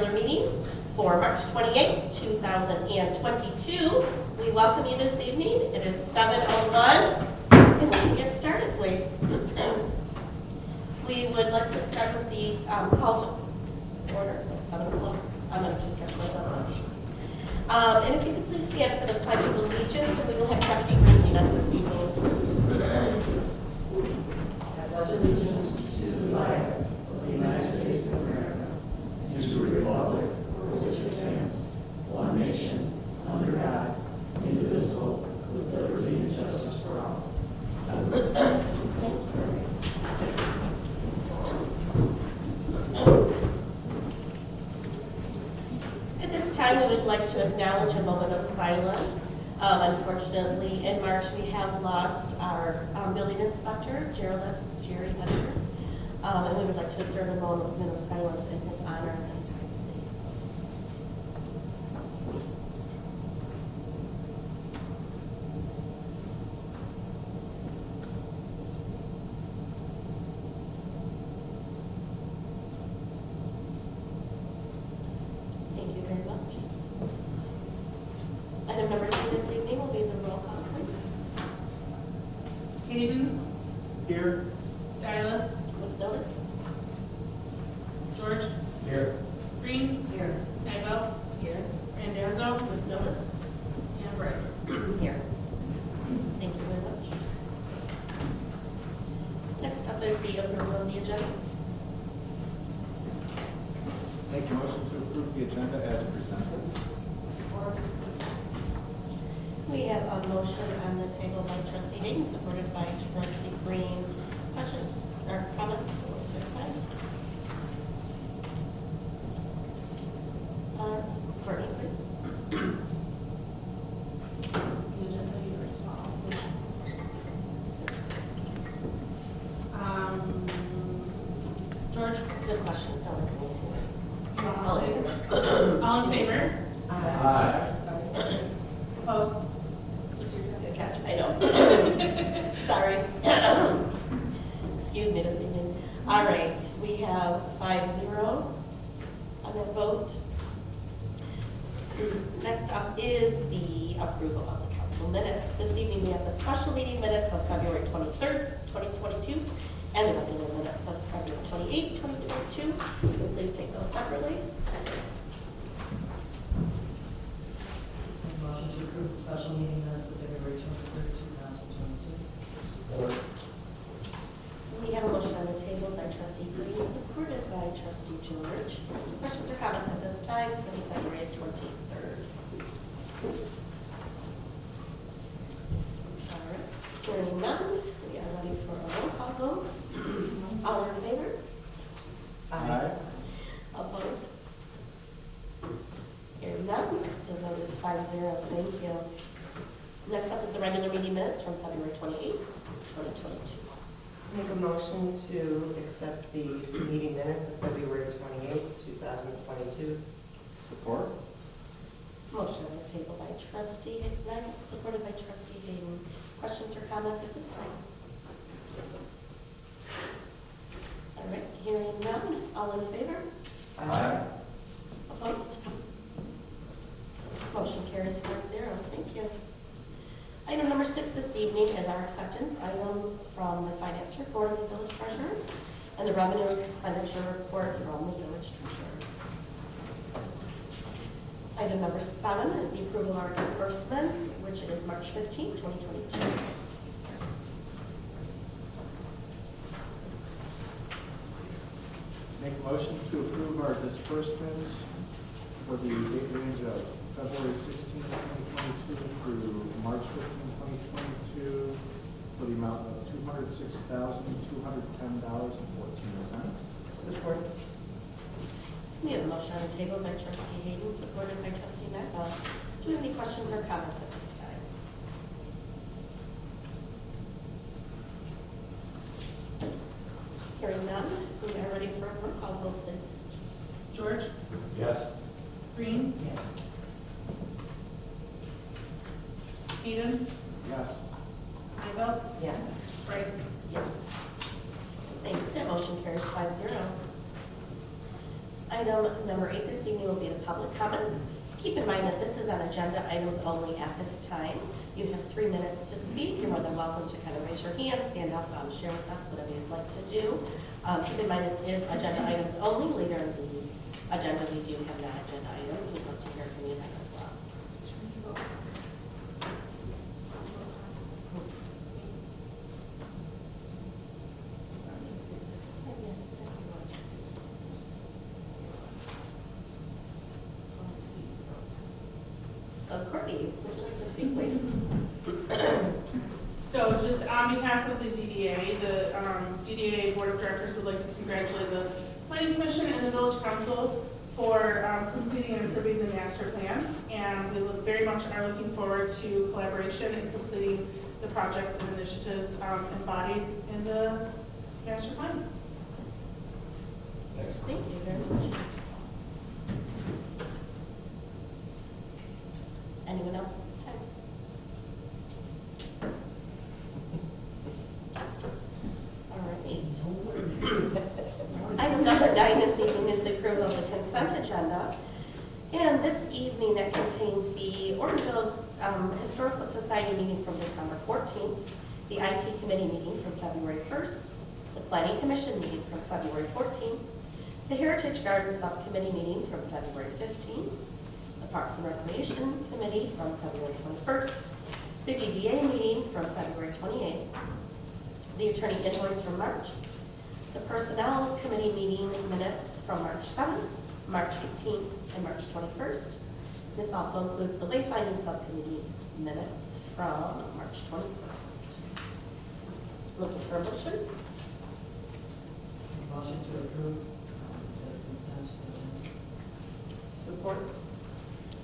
regular meeting for March 28th, 2022. We welcome you this evening. It is 7:01, and we can get started, please. We would like to start with the call to order at 7 o'clock. I'm going to just catch myself up. And if you could please stand for the Pledge of Allegiance, and we will have Trustee Green lead us this evening. I pledge allegiance to the flag of the United States of America and to the republic for which it stands, one nation, under God, indivisible, with liberty and justice for all. At this time, we would like to acknowledge a moment of silence. Unfortunately, in March, we have lost our building inspector, Jerry Edwards, and we would like to observe a moment of silence in his honor at this time, please. Thank you very much. Item number 2 this evening will be the roll call, please. Hayden, Here. Giles, With notice. George, Here. Green, Here. Nivell, Here. Randazzo, With notice. and Bryce. Here. Thank you very much. Next up is the approval of the agenda. Make a motion to approve the agenda as presented. We have a motion on the table by Trustee Hayden, supported by Trustee Green. Questions or comments this time? Courtney, please. George, Good question. No, it's me. all in favor? Aye. Opposed? Good catch. I know. Sorry. Excuse me this evening. All right, we have 5-0 on that vote. Next up is the approval of the council minutes. This evening, we have the special meeting minutes of February 23rd, 2022, and the regular minutes of February 28th, 2022. Can we please take those separately? Motion to approve the special meeting minutes of February 23rd, 2022. We have a motion on the table by Trustee Green, supported by Trustee George. Questions or comments at this time for the February 23rd? All right, hearing none, we are ready for a roll call vote. All in favor? Aye. Opposed? Hearing none, the vote is 5-0. Thank you. Next up is the regular meeting minutes from February 28th, 2022. Make a motion to accept the meeting minutes of February 28th, 2022. Support. Motion on the table by Trustee Hickman, supported by Trustee Hayden. Questions or comments at this time? All right, hearing none. All in favor? Aye. Opposed? Motion carries 4-0. Thank you. Item number 6 this evening is our acceptance items from the finance report of the village treasurer and the revenue expenditure report from the village treasurer. Item number 7 is the approval of our disbursements, which is March 15, 2022. Make a motion to approve our disbursements for the date range of February 16, 2022 through March 15, 2022 for the amount of $206,210.14. Support. We have a motion on the table by Trustee Hayden, supported by Trustee Nagel. Do we have any questions or comments at this time? Hearing none, we are ready for a roll call vote, please. George, Yes. Green, Yes. Hayden, Yes. Nivell, Yes. Bryce. Yes. Thank you. That motion carries 5-0. Item number 8 this evening will be the public comments. Keep in mind that this is on agenda items only at this time. You have 3 minutes to speak. You're more than welcome to kind of raise your hand, stand up, share with us whatever you'd like to do. Keep in mind this is agenda items only. Later in the agenda, we do have non-agenda items. We'd love to hear from you then as well. So Courtney, would you like to speak, please? So just on behalf of the DDA, the DDA Board of Directors would like to congratulate the Planning Commission and the Village Council for completing and approving the master plan. And we very much are looking forward to collaboration and completing the projects and initiatives embodied in the master plan. Thank you very much. Anyone else at this time? All right. Item number 9 this evening is the approval of the consent agenda. And this evening that contains the Ortonville Historical Society meeting from December 14th, the IT Committee meeting from February 1st, the Planning Commission meeting from February 14th, the Heritage Garden Subcommittee meeting from February 15th, the Parks and Recreation Committee from February 21st, the DDA meeting from February 28th, the Attorney invoice from March, the Personnel Committee meeting minutes from March 7th, March 18th, and March 21st. This also includes the Wayfinding Subcommittee minutes from March 21st. Looking for a motion? Motion to approve the consent agenda. Support.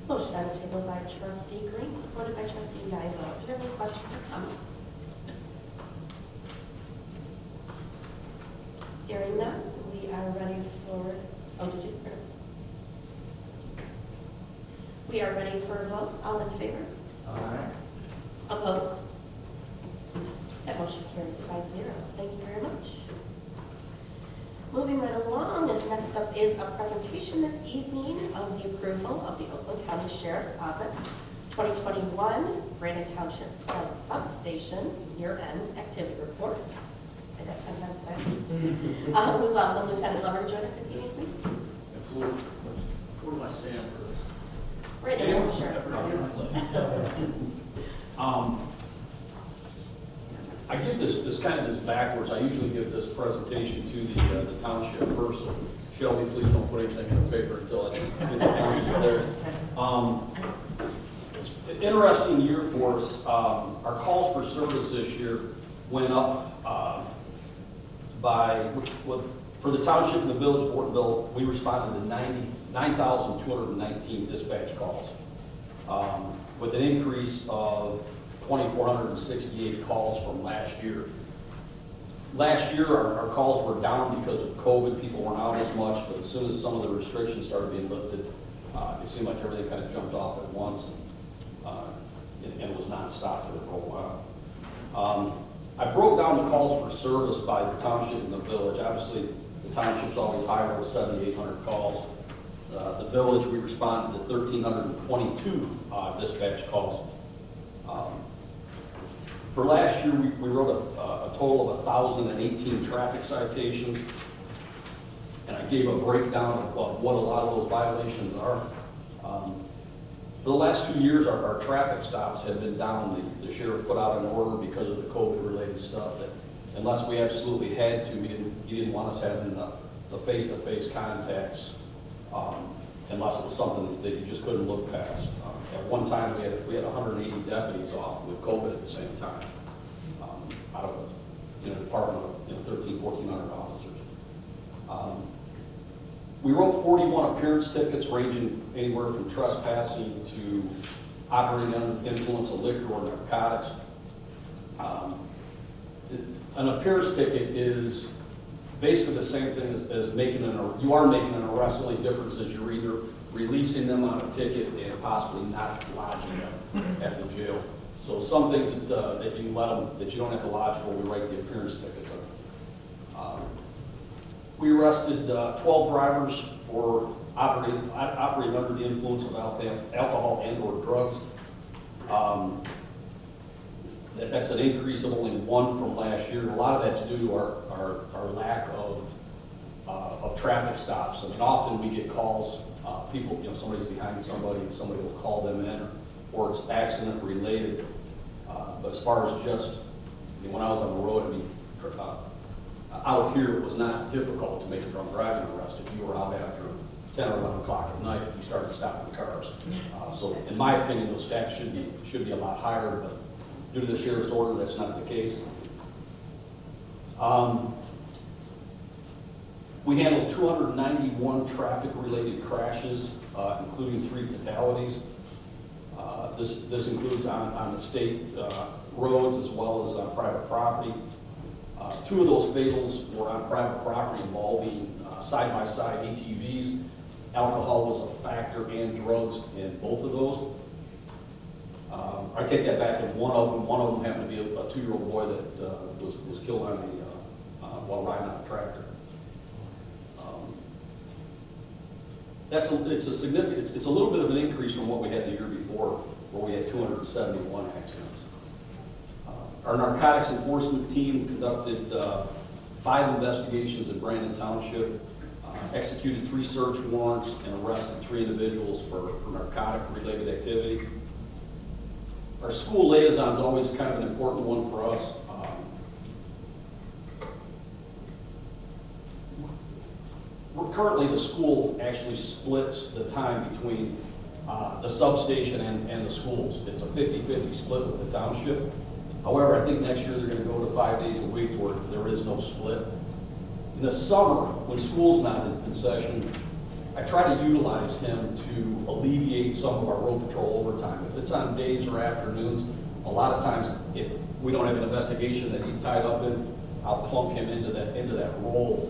Motion on the table by Trustee Green, supported by Trustee Nybo. Do you have any questions or comments? Hearing none, we are ready for, did you? We are ready for a vote. All in favor? Aye. Opposed? That motion carries 5-0. Thank you very much. Moving right along, next up is a presentation this evening of the approval of the Oakland County Sheriff's Office 2021 Brandon Township Substation Year-End Activity Report. Say that 10 times fast. We welcome Lieutenant Lover to join us this evening, please. Absolutely. Where do I stand for this? Right there, sure. I give this kind of this backwards. I usually give this presentation to the township first. So Shelby, please don't put anything in the paper until I get the township there. It's an interesting year for us. Our calls for service this year went up for the township and the village of Ortonville, we responded to 9,219 dispatch calls, with an increase of 2,468 calls from last year. Last year, our calls were down because of COVID. People weren't out as much, but as soon as some of the restrictions started being lifted, it seemed like everything kind of jumped off at once, and it was nonstop for a while. I broke down the calls for service by the township and the village. Obviously, the township's always higher with 7,800 calls. The village, we responded to 1,322 dispatch calls. For last year, we wrote a total of 1,018 traffic citations, and I gave a breakdown of what a lot of those violations are. For the last 2 years, our traffic stops have been down. The sheriff put out an order because of the COVID-related stuff that unless we absolutely had to, he didn't want us having the face-to-face contacts unless it was something that you just couldn't look past. At one time, we had 180 deputies off with COVID at the same time, out of a department of 1,400 officers. We wrote 41 appearance tickets ranging anywhere from trespassing to operating under influence of liquor or narcotics. An appearance ticket is basically the same thing as making you are making an arrest. The only difference is you're either releasing them on a ticket and possibly not lodging them at the jail. So some things that you can let them, that you don't have to lodge for, we write the appearance tickets on. We arrested 12 drivers for operating under the influence of alcohol and/or drugs. That's an increase of only 1 from last year. A lot of that's due to our lack of traffic stops. I mean, often we get calls, people, somebody's behind somebody and somebody will call them in, or it's accident related. But as far as just, when I was on the road, out here it was not difficult to make a drunk driving arrest. If you were out after 10 or 11 o'clock at night, you started stopping cars. So in my opinion, those stats should be a lot higher, but due to the sheriff's order, that's not the case. We handled 291 traffic-related crashes, including 3 fatalities. This includes on the state roads as well as on private property. 2 of those fatals were on private property involving side-by-side ATVs. Alcohol was a factor and drugs in both of those. I take that back. In one of them happened to be a 2-year-old boy that was killed on while riding on a tractor. It's a little bit of an increase from what we had the year before, where we had 271 accidents. Our narcotics enforcement team conducted 5 investigations in Brandon Township, executed 3 search warrants, and arrested 3 individuals for narcotic-related activity. Our school liaison is always kind of an important one for us. Currently, the school actually splits the time between the substation and the schools. It's a 50-50 split with the township. However, I think next year they're going to go to 5 days a week where there is no split. In the summer, when school's not in session, I try to utilize him to alleviate some of our road patrol overtime. If it's on days or afternoons, a lot of times if we don't have an investigation that he's tied up in, I'll plunk him into that role.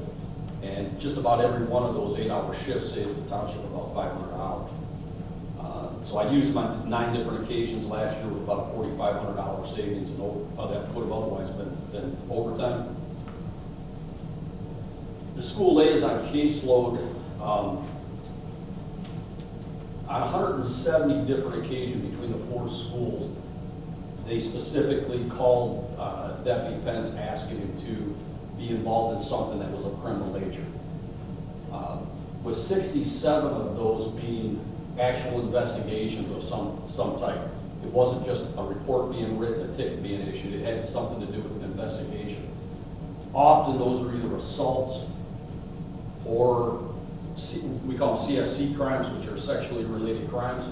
And just about every one of those 8-hour shifts saves the township about $500. So I used him on 9 different occasions last year with about a $4,500 savings, and that would have otherwise been overtime. The school liaison caseload, on 170 different occasions between the 4 schools, they specifically called Deputy Pence asking him to be involved in something that was of criminal nature. With 67 of those being actual investigations of some type. It wasn't just a report being written, a ticket being issued. It had something to do with an investigation. Often those are either assaults or we call them CSC crimes, which are sexually related crimes.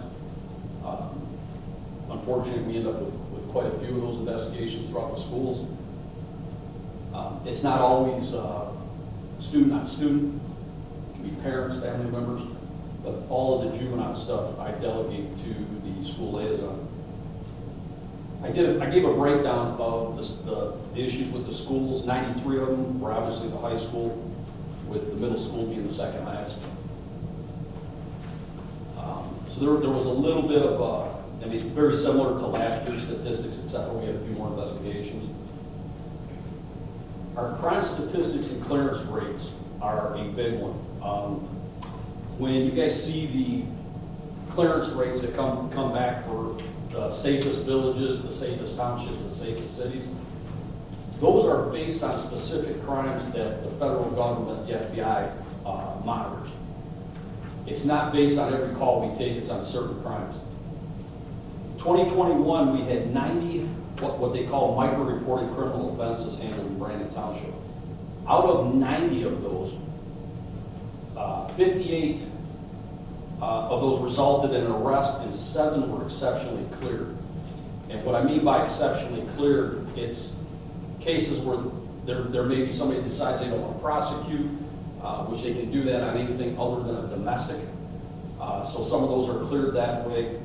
Unfortunately, we end up with quite a few of those investigations throughout the schools. It's not always student on student. It can be parents, family members, but all of the juvenile stuff I delegate to the school liaison. I gave a breakdown of the issues with the schools. 93 of them were obviously the high school, with the middle school being the second last. So there was a little bit of, very similar to last year's statistics, except for we had a few more investigations. Our crime statistics and clearance rates are a big one. When you guys see the clearance rates that come back for the safest villages, the safest townships, the safest cities, those are based on specific crimes that the federal government, the FBI, monitors. It's not based on every call we take, it's on certain crimes. 2021, we had 90 what they call micro-reported criminal offenses handled in Brandon Township. Out of 90 of those, 58 of those resulted in an arrest, and 7 were exceptionally cleared. And what I mean by exceptionally cleared, it's cases where there may be somebody decides they don't want to prosecute, which they can do that on anything other than a domestic. So some of those are cleared that way.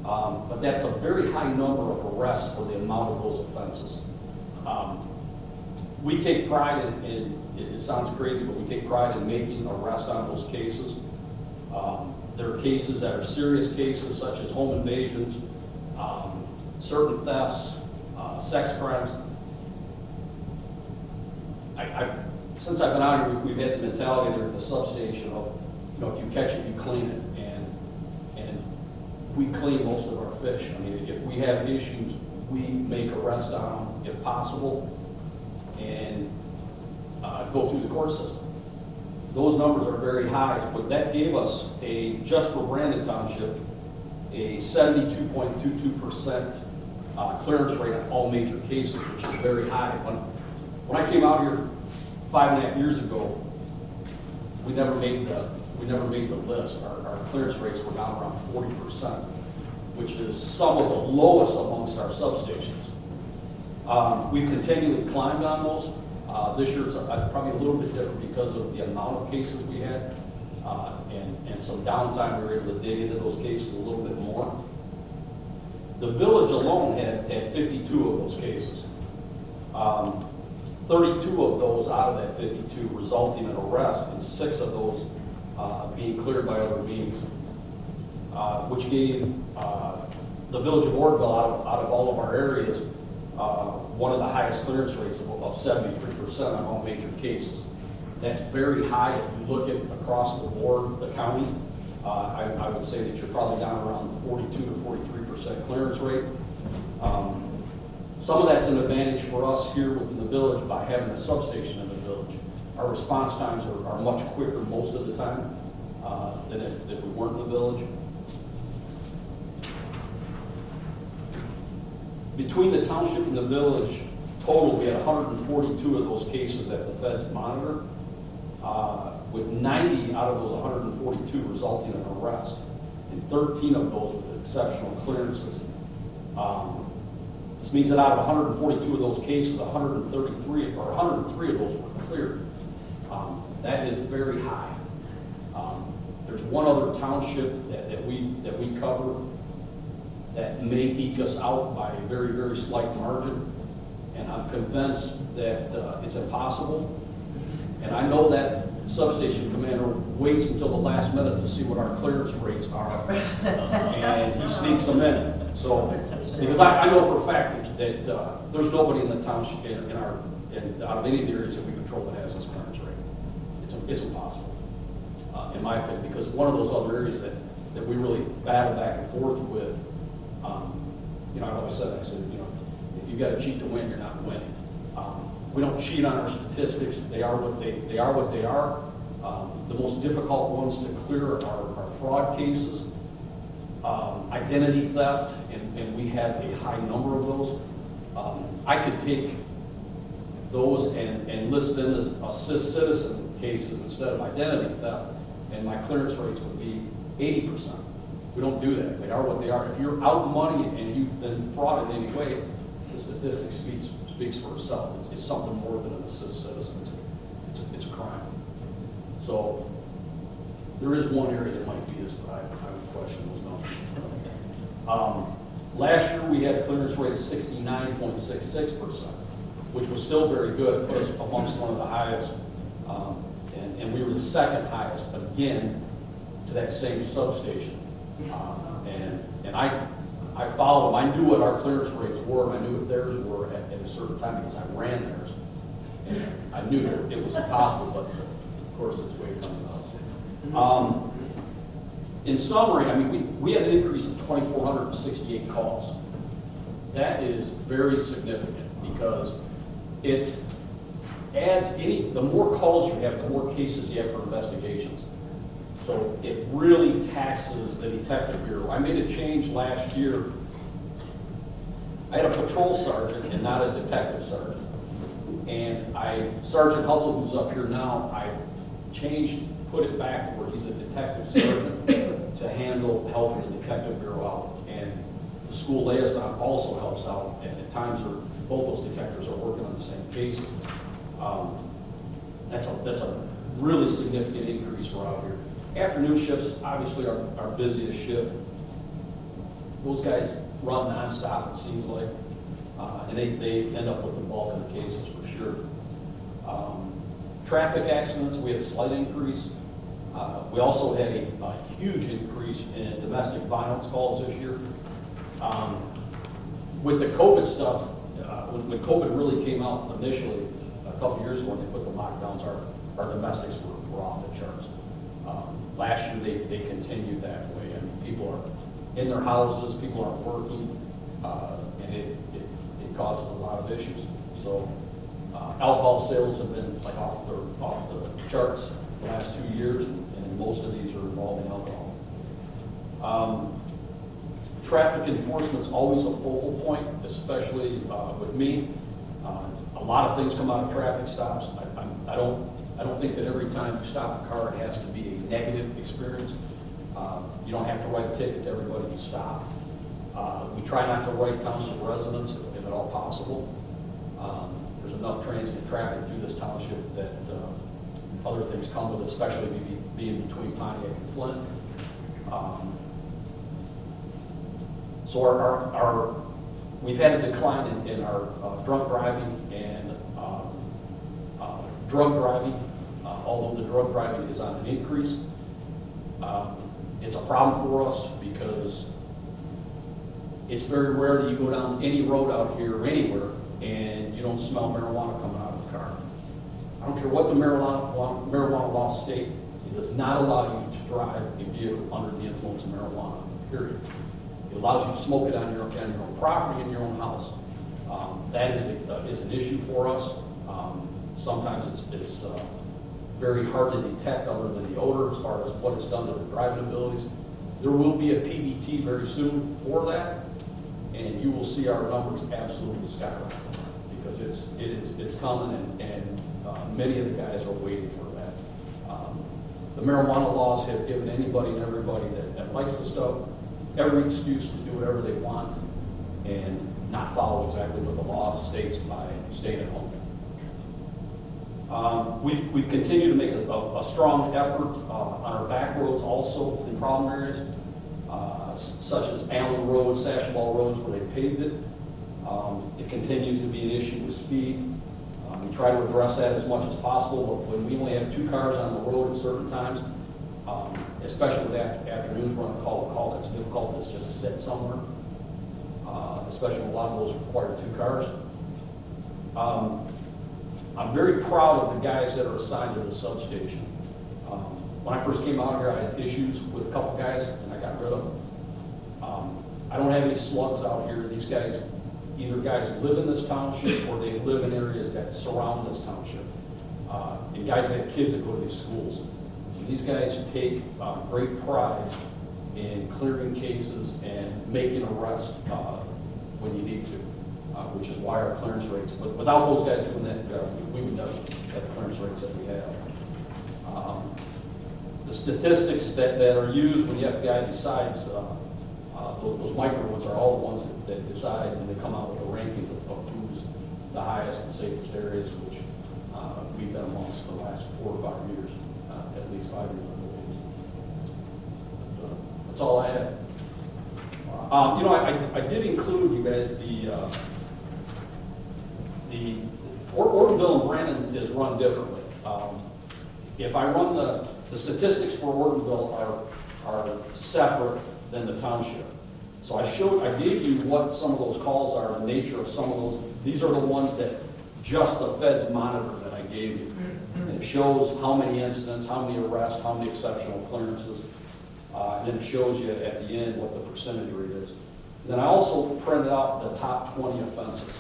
But that's a very high number of arrests for the amount of those offenses. We take pride in it sounds crazy, but we take pride in making arrests on those cases. There are cases that are serious cases, such as home invasions, certain thefts, sex crimes. Since I've been out here, we've had the mentality there at the substation of, if you catch it, you clean it, and we clean most of our fish. I mean, if we have issues, we make arrests on them if possible, and go through the court system. Those numbers are very high, but that gave us just for Brandon Township, a 72.22% clearance rate on all major cases, which is very high. When I came out here 5.5 years ago, we never made the list. Our clearance rates were down around 40%, which is some of the lowest amongst our substations. We've continually climbed on those. This year it's probably a little bit different because of the amount of cases we had and some downtime. We were able to dig into those cases a little bit more. The village alone had 52 of those cases. 32 of those out of that 52 resulting in arrest, and 6 of those being cleared by other means, which gave the village of Ortonville, out of all of our areas, one of the highest clearance rates of 73% on all major cases. That's very high. If you look at across the board, the county, I would say that you're probably down around 42 to 43% clearance rate. Some of that's an advantage for us here within the village by having a substation in the village. Our response times are much quicker most of the time than if we weren't in the village. Between the township and the village, total, we had 142 of those cases that the feds monitor, with 90 out of those 142 resulting in arrest, and 13 of those with exceptional clearances. This means that out of 142 of those cases, 103 of those were cleared. That is very high. There's one other township that we cover that may eke us out by a very, very slight margin, and I'm convinced that it's impossible. And I know that substation commander waits until the last minute to see what our clearance rates are, and he sneaks them in. So, because I know for a fact that there's nobody in the township, out of any of the areas that we control that has this clearance rate. It's impossible, in my opinion, because one of those other areas that we really battle back and forth with, I've always said, if you got to cheat to win, you're not winning. We don't cheat on our statistics. They are what they are. The most difficult ones to clear are fraud cases, identity theft, and we have a high number of those. I could take those and list them as assist citizen cases instead of identity theft, and my clearance rates would be 80%. We don't do that. They are what they are. If you're out money and you've been fraud in any way, the statistic speaks for itself. It's something more than an assist citizen. It's a crime. So there is one area that might be this, but I would question those numbers. Last year we had a clearance rate of 69.66%, which was still very good. It put us amongst one of the highest, and we were the second highest, again, to that same substation. And I followed them. I knew what our clearance rates were, and I knew what theirs were at a certain time because I ran theirs. And I knew that it was impossible, but of course it's the way it comes out. In summary, we had an increase of 2,468 calls. That is very significant because it adds the more calls you have, the more cases you have for investigations. So it really taxes the detective bureau. I made a change last year. I had a patrol sergeant and not a detective sergeant. And Sergeant Hubble, who's up here now, I put it back where he's a detective sergeant to handle helping the detective bureau out. And the school liaison also helps out, and at times both those detectives are working on the same cases. That's a really significant increase for out here. Afternoon shifts, obviously, are our busiest shift. Those guys run nonstop, it seems like, and they end up with the bulk of the cases for sure. Traffic accidents, we had a slight increase. We also had a huge increase in domestic violence calls this year. With the COVID stuff, when COVID really came out initially, a couple years ago when they put the lockdowns, our domestics were off the charts. last year they continued that way. I mean, people are in their houses, people aren't working, and it causes a lot of issues. So alcohol sales have been like off the charts the last 2 years, and most of these are involving alcohol. Traffic enforcement's always a focal point, especially with me. A lot of things come out of traffic stops. I don't think that every time you stop a car, it has to be a negative experience. You don't have to write a ticket to everybody you stop. We try not to write township residents if at all possible. There's enough transient traffic through this township that other things come with it, especially being between Pontiac and Flint. So we've had a decline in our drunk driving and drug driving, although the drug driving is on an increase. It's a problem for us because it's very rare that you go down any road out here or anywhere and you don't smell marijuana coming out of the car. I don't care what the marijuana laws state, it does not allow you to drive a vehicle under the influence of marijuana, period. It allows you to smoke it on your own property, in your own house. That is an issue for us. Sometimes it's very hard to detect other than the odor as far as what it's done to the driving abilities. There will be a PBT very soon for that, and you will see our numbers absolutely skyrocket because it's coming, and many of the guys are waiting for that. The marijuana laws have given anybody and everybody that likes the stuff every excuse to do whatever they want and not follow exactly what the law states by staying at home. We've continued to make a strong effort on our back roads also in problem areas, such as Allen Road, Sashaball Roads, where they paved it. It continues to be an issue with speed. We try to address that as much as possible, but when we only have 2 cars on the road at certain times, especially with afternoons when I call a call that's difficult, it's just sit somewhere, especially when a lot of those require 2 cars. I'm very proud of the guys that are assigned to the substation. When I first came out here, I had issues with a couple guys, and I got rid of them. I don't have any slugs out here. These guys, either guys live in this township or they live in areas that surround this township. And guys have kids that go to these schools. So these guys take great pride in clearing cases and making arrests when you need to. Which is why our clearance rates, but without those guys doing that, we would never have the clearance rates that we have. The statistics that are used when the FBI decides, those micro ones are all the ones that decide, and they come out with the rankings of who's the highest and safest areas, which we've been amongst the last 4 or 5 years, at least 5 years, I believe. That's all I have. I did include, you guys, the Ortonville and Brandon is run differently. If I run the statistics for Ortonville are separate than the township. So I gave you what some of those calls are, the nature of some of those. These are the ones that just the feds monitor that I gave you. And it shows how many incidents, how many arrests, how many exceptional clearances. And then it shows you at the end what the percentage rate is. And then I also printed out the top 20 offenses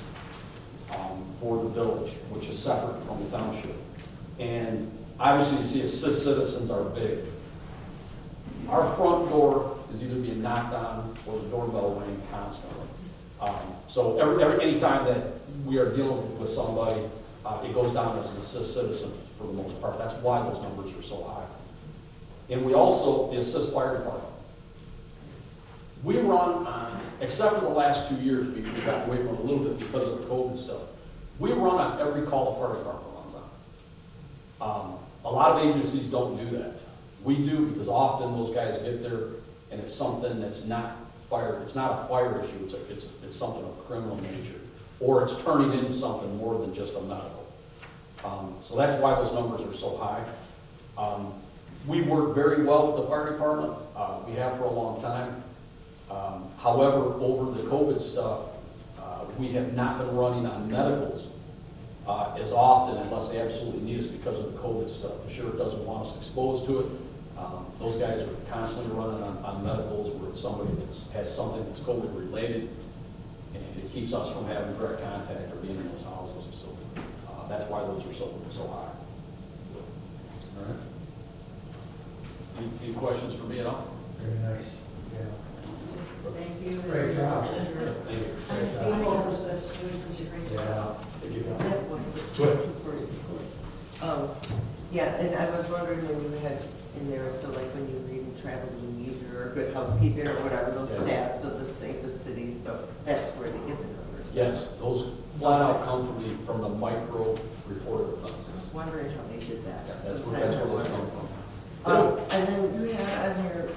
for the village, which is separate from the township. And obviously you see assist citizens are big. Our front door is either being knocked on or the doorbell ringing constantly. So any time that we are dealing with somebody, it goes down as an assist citizen for the most part. That's why those numbers are so high. And we also, the assist fire department. We run on, except for the last 2 years, we've gotten away from it a little bit because of the COVID stuff. We run on every call the fire department runs on. A lot of agencies don't do that. We do because often those guys get there and it's something that's not fire. It's not a fire issue. It's something of criminal nature, or it's turning into something more than just a medical. So that's why those numbers are so high. We work very well with the fire department. We have for a long time. However, over the COVID stuff, we have not been running on medicals as often unless they absolutely need us because of the COVID stuff. The sheriff doesn't want us exposed to it. Those guys are constantly running on medicals where it's somebody has something that's COVID related, and it keeps us from having direct contact or being in those houses. So that's why those are so high. All right. Any questions for me at all? Very nice. Yeah. Thank you. Great job. Thank you. Great Being job. able to doing such a great job. Yeah. Thank you. Yeah, and I was wondering when you had in there, so like when you read and travel, you use your good housekeeping or whatever, those Yeah. stats of the safest cities, so that's where they get the numbers. Yes, those flat out come from the micro reported events. I was wondering how they did that. Yeah, that's Sometimes I where those wonder. come from. And then you had on your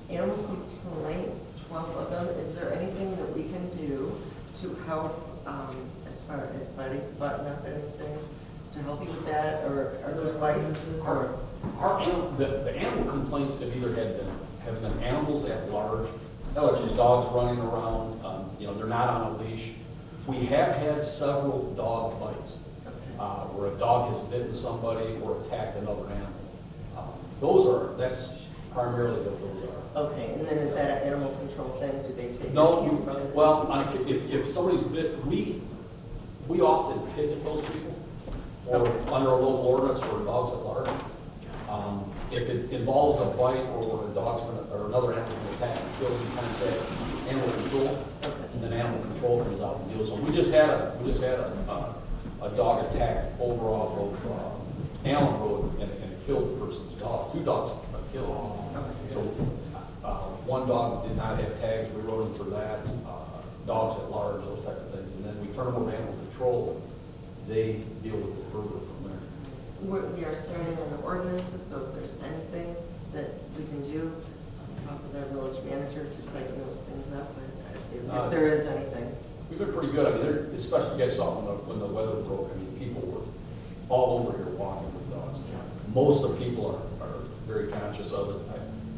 animal complaints, 12 of them. Is there anything that we can do to help as far as button up anything to help you with that, or are those bites? Or The animal complaints have either have been animals at large, such as dogs running around. They're not on a leash. We have had several dog bites where a dog has bitten somebody or attacked another animal. That's primarily what those are. Okay, and then is that an animal control thing? Do they take? No, your camera? well, if somebody's bit, we often pick those people, or under a local ordinance for dogs at large. If it involves a bite or a dog's or another animal attack, it goes in contact animal control, and then animal control comes out and deals with them. We just had a dog attack over off of Allen Road and it killed the person's dog. 2 dogs got killed. So one dog did not have tags. We wrote them for that. Dogs at large, those type of things, and then we turn them over to animal control. They deal with it further from there. We are starting on the ordinances, so if there's anything that we can do, talk with our village manager to tighten those things up, if there is anything. We've been pretty good. I mean, especially you guys saw when the weather broke. I mean, people were all over here walking with dogs. Most of the people are very conscious of it.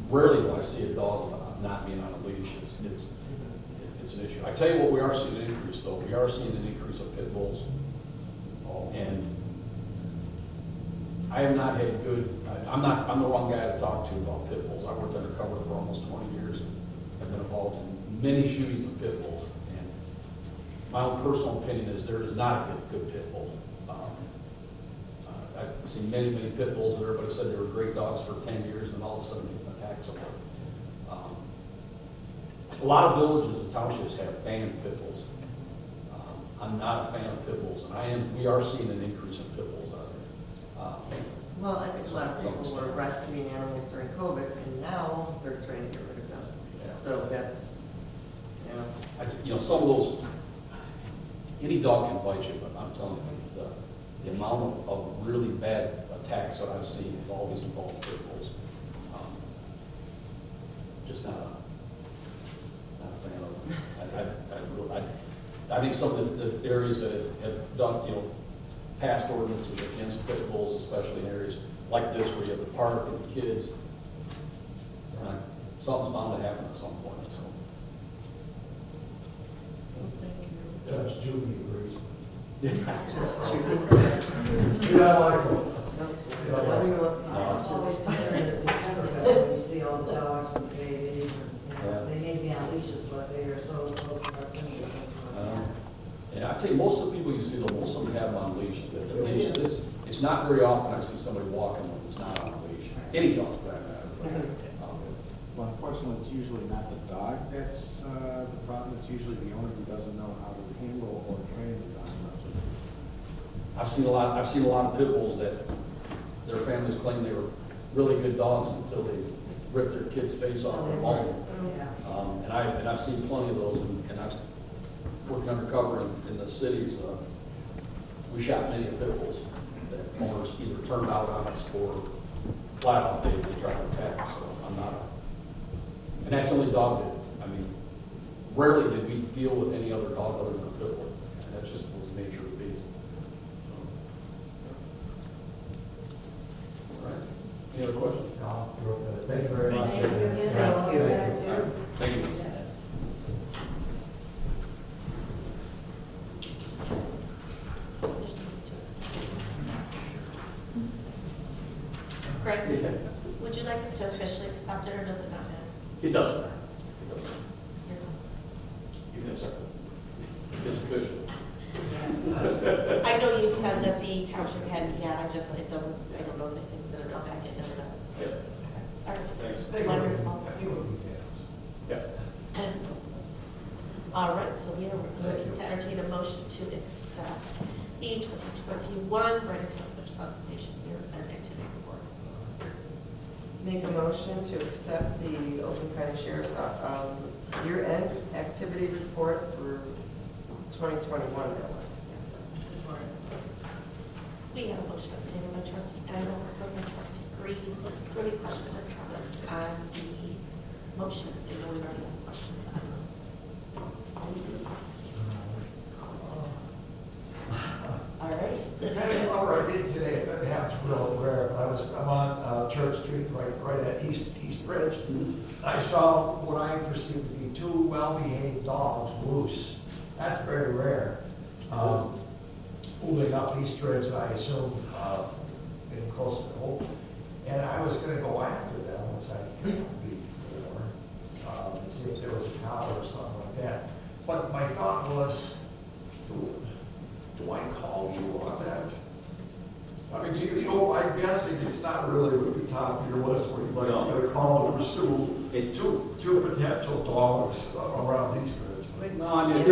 Rarely do I see a dog not being on a leash. It's an issue. I tell you what, we are seeing an increase though. We are seeing an increase of pit bulls, and I have not had I'm the wrong guy to talk to about pit bulls. I worked undercover for almost 20 years and have been involved in many shootings of pit bulls. And my own personal opinion is there is not a good pit bull. I've seen many pit bulls that everybody said they were great dogs for 10 years, and all of a sudden they attack someone. A lot of villages and townships have banned pit bulls. I'm not a fan of pit bulls, and we are seeing an increase in pit bulls out there. Well, I think a lot of people were rescuing animals during COVID, and now they're trying to get rid of them. Yeah. So that's, Some of those, any dog can bite you, but I'm telling you, the amount of really bad attacks that I've seen have always involved pit bulls. Just not a fan of them. I think some of the areas that have done, passed ordinances against pit bulls, especially in areas like this where you have the park and the kids, something's bound to happen at some point. So. Judge Judy agrees. true. You don't like them. What do you look? Always concerned in September when you see all the dogs and the babies, and they may be on leashes, but they are so close to proximity. Yeah, I tell you, most of the people you see, though, most of them have them on leash. It's not very often I see somebody walking when it's not on a leash. Any dog, for that matter. Well, unfortunately, it's usually not the dog that's the problem. It's usually the owner who doesn't know how to handle or train the dog. I've seen a lot of pit bulls that their families claim they were really good dogs until they ripped their kid's face off and mauled them. Yeah. And I've seen plenty of those, and I've worked undercover in the cities. We shot many of pit bulls that owners either turned out on us or flat out they tried to attack. So I'm not, and that's the only dog that, I mean, rarely did we deal with any other dog other than a pit bull. And that just was the nature of the beast. All right. Any other questions? No, you're good. Thank you very much. Thank you again. Thank you. All right. Thank you. Greg, would you like to officially accept it, or does it not matter? It doesn't matter. It doesn't matter. You can accept it. It's official. I know you said that the township hadn't yet, I don't know if anything's gonna come back, it never does. Yeah. All right. Thanks. Wonderful. Yeah. All right, so we are looking to entertain a motion to accept the 2021 Brandon Township Substation year-end activity report. Make a motion to accept the Oakland County Sheriff's year-end activity report for 2021, that was. Support. We have a motion obtained by trustee Engel, supported by trustee Green. Do you have any questions or comments on the motion? I know we've already asked questions on it. All right. Depending on where I did today, it happens real rare, but I'm on Church Street, right at East Ridge. I saw what I perceived to be two well-behaved dogs loose. That's very rare. Moving up East Ridge, I assume, getting close to Hope. And I was gonna go after them, which I can't be for, to see if there was a collar or something like that. But my thought was, do I call you on that? I mean, you know, I'm guessing it's not really at the top of your list where you'd like to call and pursue two potential dogs around East Ridge. No, I mean,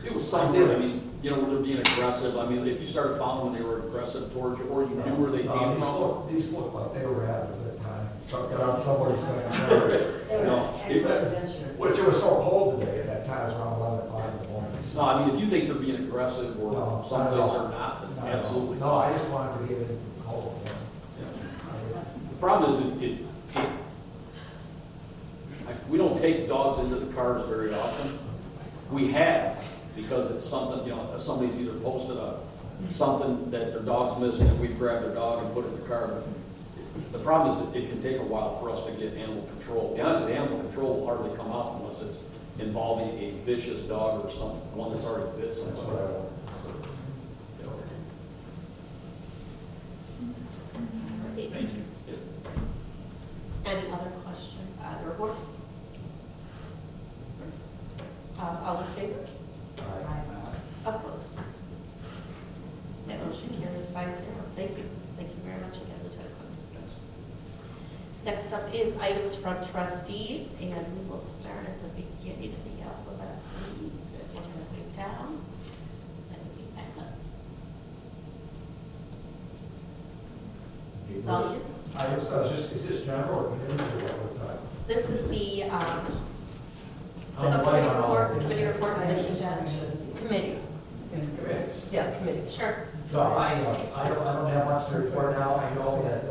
it was something, I mean, you know, when they're being aggressive, I mean, if you started following when they were aggressive towards you, or you knew where they came from. These look like they were having a good time. So got out somewhere. Which it was so cold today, at that time, it was around 11 o'clock in the morning. No, I mean, if you think they're being aggressive or No, someplace not at all. they're not, then No, absolutely. No, I just wanted to get it cold. The problem is, we don't take dogs into the cars very often. We have, because it's something, you know, somebody's either posted something that their dog's missing, and we grab their dog and put it in the car. The problem is, it can take a while for us to get animal control. To be honest with you, animal control will hardly come out unless it's involving a vicious dog or one that's already bit That's somebody. what I want. Thank you. Any other questions on the report? All in favor? Opposed? That motion carries 5-0. Thank you. Thank you very much again, Lieutenant Clerk. Next up is items from trustees, and we will start at the beginning of the alphabet, please, and work our way down. So that would be Emma. It's all you. I was just, is this general or committee or what? This is the I'm subcommittee blank on all reports, of these. committee reports, and Committee. Yeah, committee. Sure. So I don't have much to report now. I know that,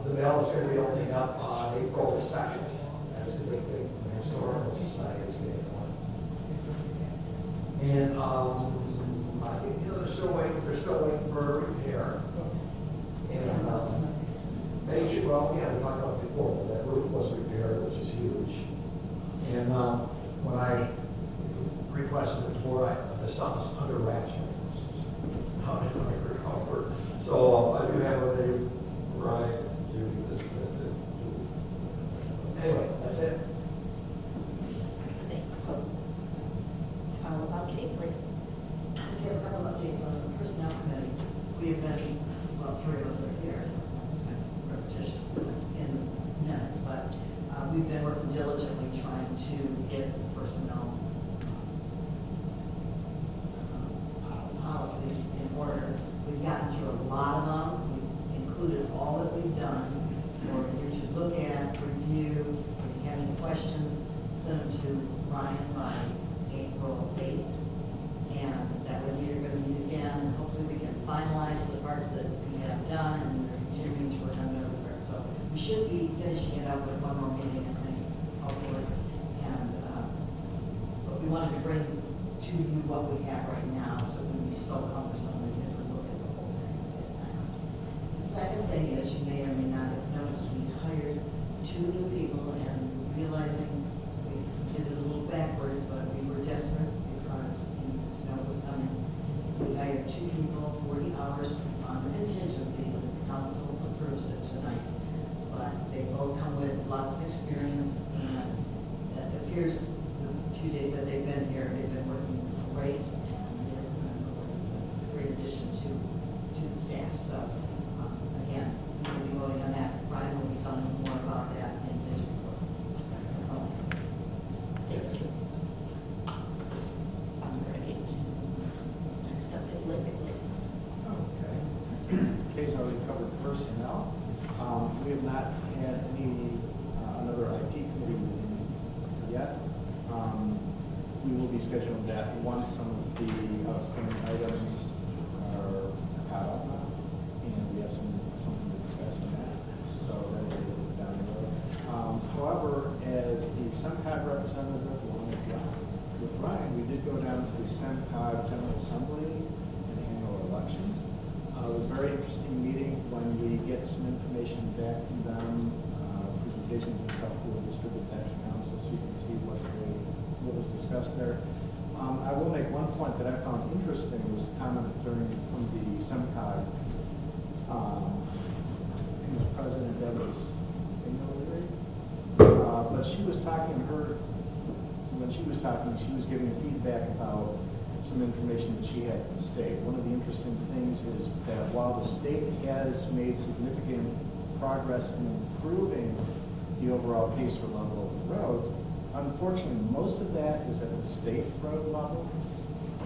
the mail is going to be opening up on April 2nd. That's the big thing from the Historical Society standpoint. And, I think, you know, they're still waiting for a repair. And, well, yeah, we talked about it before, but that roof was repaired, which is huge. And, when I requested it for, the stuff is under wraps. How did I recover? So I do have a right to anyway, that's it. Thank you. How about Kate, please? Just have a couple of updates on the personnel committee. We have been, well, three of us are here, so it's kind of repetitious in minutes, but we've been working diligently trying to get personnel policies in order. We've gotten through a lot of them. We've included all that we've done for you to look at, review. If you have any questions, send them to Ryan by April 8th. And that way we are going to meet again, and hopefully we can finalize the parts that we have done, and we're continuing to work on the other parts. So we should be finishing it up with one more meeting, I think, hopefully. And, but we wanted to bring to you what we have right now, so it wouldn't be so cumbersome that we have to look at the whole thing at a time. The second thing is, you may or may not have noticed, we hired 2 new people, and realizing we did it a little backwards, but we were desperate because the snow was coming. We hired 2 people, 40 hours on the contingency that the council approves plans, and it appears the few days that they've been here, they've been working great, and they're a great addition to the staff. So, again, we will be voting on that. Ryan will be telling you more about that in his report. That's all. Thank you. All right. Next up is Liquor Liaison. Okay. Kay's already covered personnel. We have not had another IT committee meeting yet. We will be scheduling that once some of the outstanding items are caught up on, and we have something to discuss on that. So that will be down the road. However, as the SEMCOG representative, along with Ryan, we did go down to the SEMCOG General Assembly and annual elections. It was a very interesting meeting. When we get some information back from them, presentations and stuff, we'll distribute that to council so you can see what was discussed there. I will make one point that I found interesting was commented from the SEMCOG. He was President Debbie's but she was talking, when she was talking, she was giving feedback about some information that she had from the state. One of the interesting things is that while the state has made significant progress in improving the overall pace or level of the roads, unfortunately, most of that is at the state road level.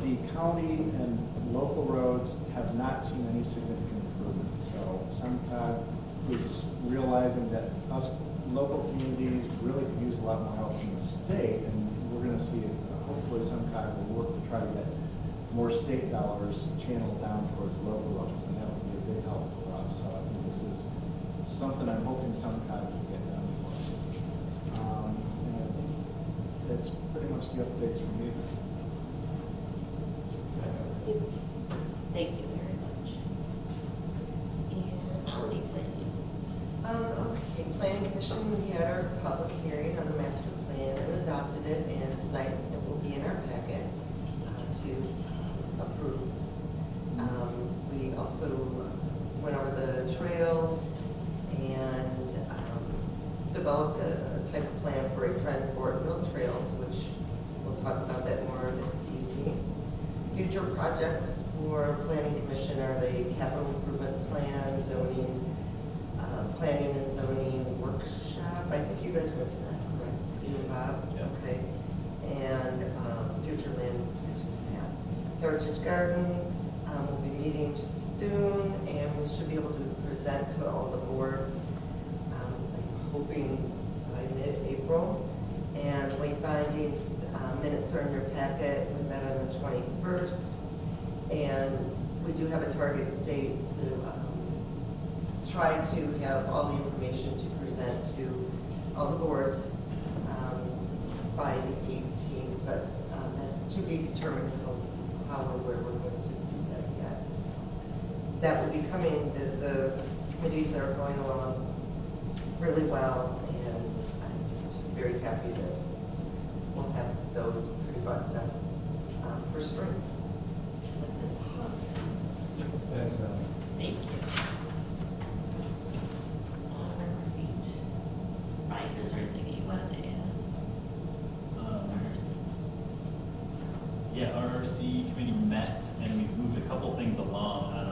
The county and local roads have not seen any significant improvement. So SEMCOG is realizing that us local communities really could use a lot more help from the state, and we're going to see hopefully SEMCOG will work to try to get more state dollars channeled down towards local roads, and that would be a big help for us. So I think this is something I'm hoping SEMCOG will get done for us. And I think that's pretty much the updates from me. Thank you very much. And Holly, please. Okay, Planning Commission, we had our public hearing on the master plan and adopted it, and tonight it will be in our packet to approve. We also went over the trails and developed a type of plan for a transport mill trails, which we'll talk about that more this evening. Future projects for Planning Commission are the capital improvement plan, zoning, planning and zoning workshop. I think you guys went to that, correct? You and Bob? Yeah. Okay. And future land use map. Heritage Garden will be meeting soon, and we should be able to present to all the boards, I'm hoping by mid-April. And late findings, minutes are in your packet. We met on the 21st. And we do have a target date to try to have all the information to present to all the boards by the 18th, but that's to be determined how or where we're going to do that yet. So that will be coming. The committees are going along really well, and I'm just very happy that we'll have those pretty much done for spring. That's it. Yes. Thank you. All right. Ryan, is there anything that you wanted to add? Yeah, RRC committee met, and we've moved a couple things along on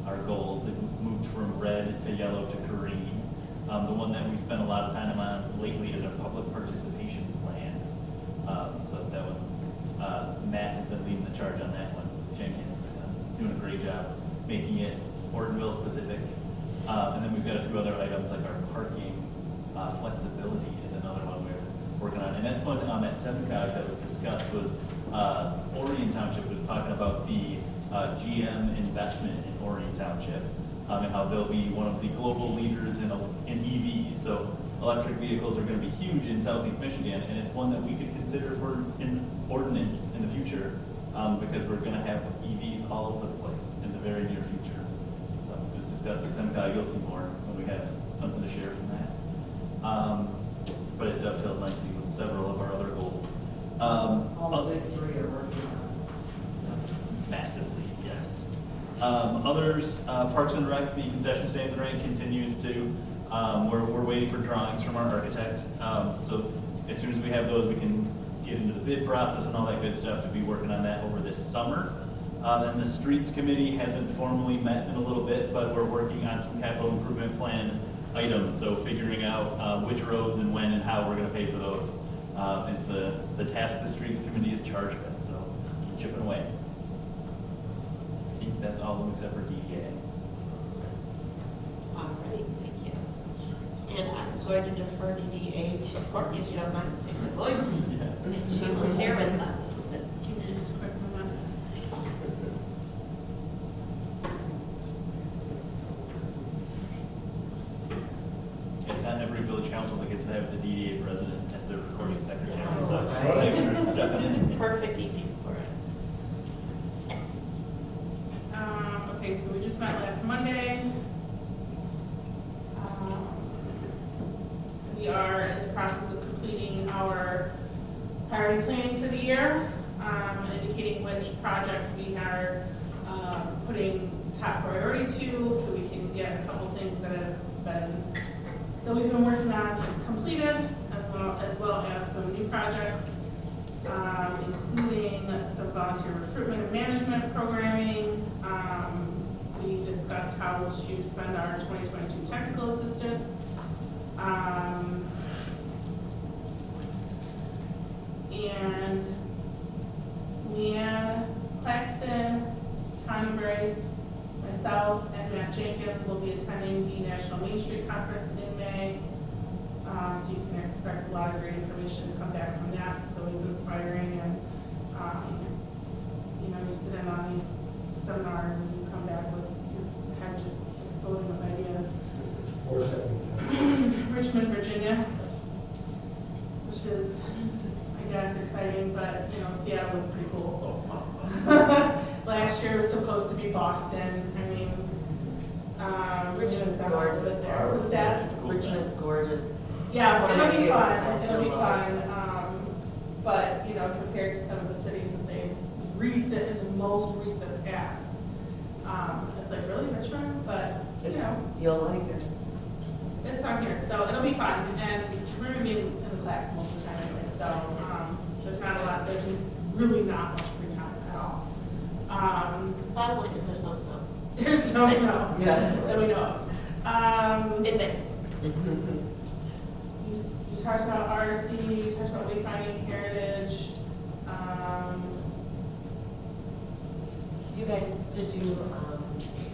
our goals. They've moved from red to yellow to green. The one that we spent a lot of time on lately is our public participation plan. So that one, Matt has been leading the charge on that one. Jenkins doing a great job making it Ortonville specific. And then we've got a few other items like our parking flexibility is another one we're working on. And that's one on that SEMCOG that was discussed was Orion Township was talking about the GM investment in Orion Township and how they'll be one of the global leaders in EVs. So electric vehicles are going to be huge in Southeast Michigan, and it's one that we could consider for an ordinance in the future because we're going to have EVs all over the place in the very near future. So just discuss with SEMCOG. You'll see more when we have something to share from that. But it dovetails nicely with several of our other goals. All the big three are working on Massively, yes. Others, Parks and Rec, the concession stand grant continues to We're waiting for drawings from our architect. So as soon as we have those, we can get into the bid process and all that good stuff to be working on that over this summer. And the streets committee hasn't formally met in a little bit, but we're working on some capital improvement plan items. So figuring out which roads and when and how we're going to pay for those is the task the streets committee is charged with. So keep chipping away. I think that's all of them except for DDA. All right, thank you. And I'm going to defer DDA to Courtney, if you don't mind saying her voice. And she will share with us. Give me just a quick moment. It's not every village council that gets to have the DDA president as their recording secretary. Oh, So right. thanks for stepping in. Perfect evening for it. Okay, so we just met last Monday. We are in the process of completing our priority planning for the year, indicating which projects we are putting top priority to, so we can get a couple things that we've been working on completed, as well as some new projects, including some volunteer recruitment and management programming. We discussed how to spend our 2022 technical assistance. And Leanne Claxton, Tanya Brace, myself, and Matt Jenkins will be attending the National Main Street Conference in May. So you can expect a lot of great information to come back from that. It's always inspiring, and you sit in on these seminars and you come back with your head just exploding with ideas. Richmond, Virginia, which is, I guess, exciting, but Seattle was pretty cool. Last year was supposed to be Boston. I mean, Richmond's gorgeous. What's that? Richmond's gorgeous. Yeah, One of my it'll be favorite fun. towns It'll be in the world. fun. But compared to some of the cities that they've in the most recent past, it's like really Richmond, but You'll like it. it's not here, so it'll be fun. And we're gonna be in the class most of the time anyway, so there's not a lot. There's really not much free time at all. Bottom line is there's no snow. There's no snow Yeah. that we know of. In May. You talked about RC, you talked about wayfinding heritage. You guys, did you,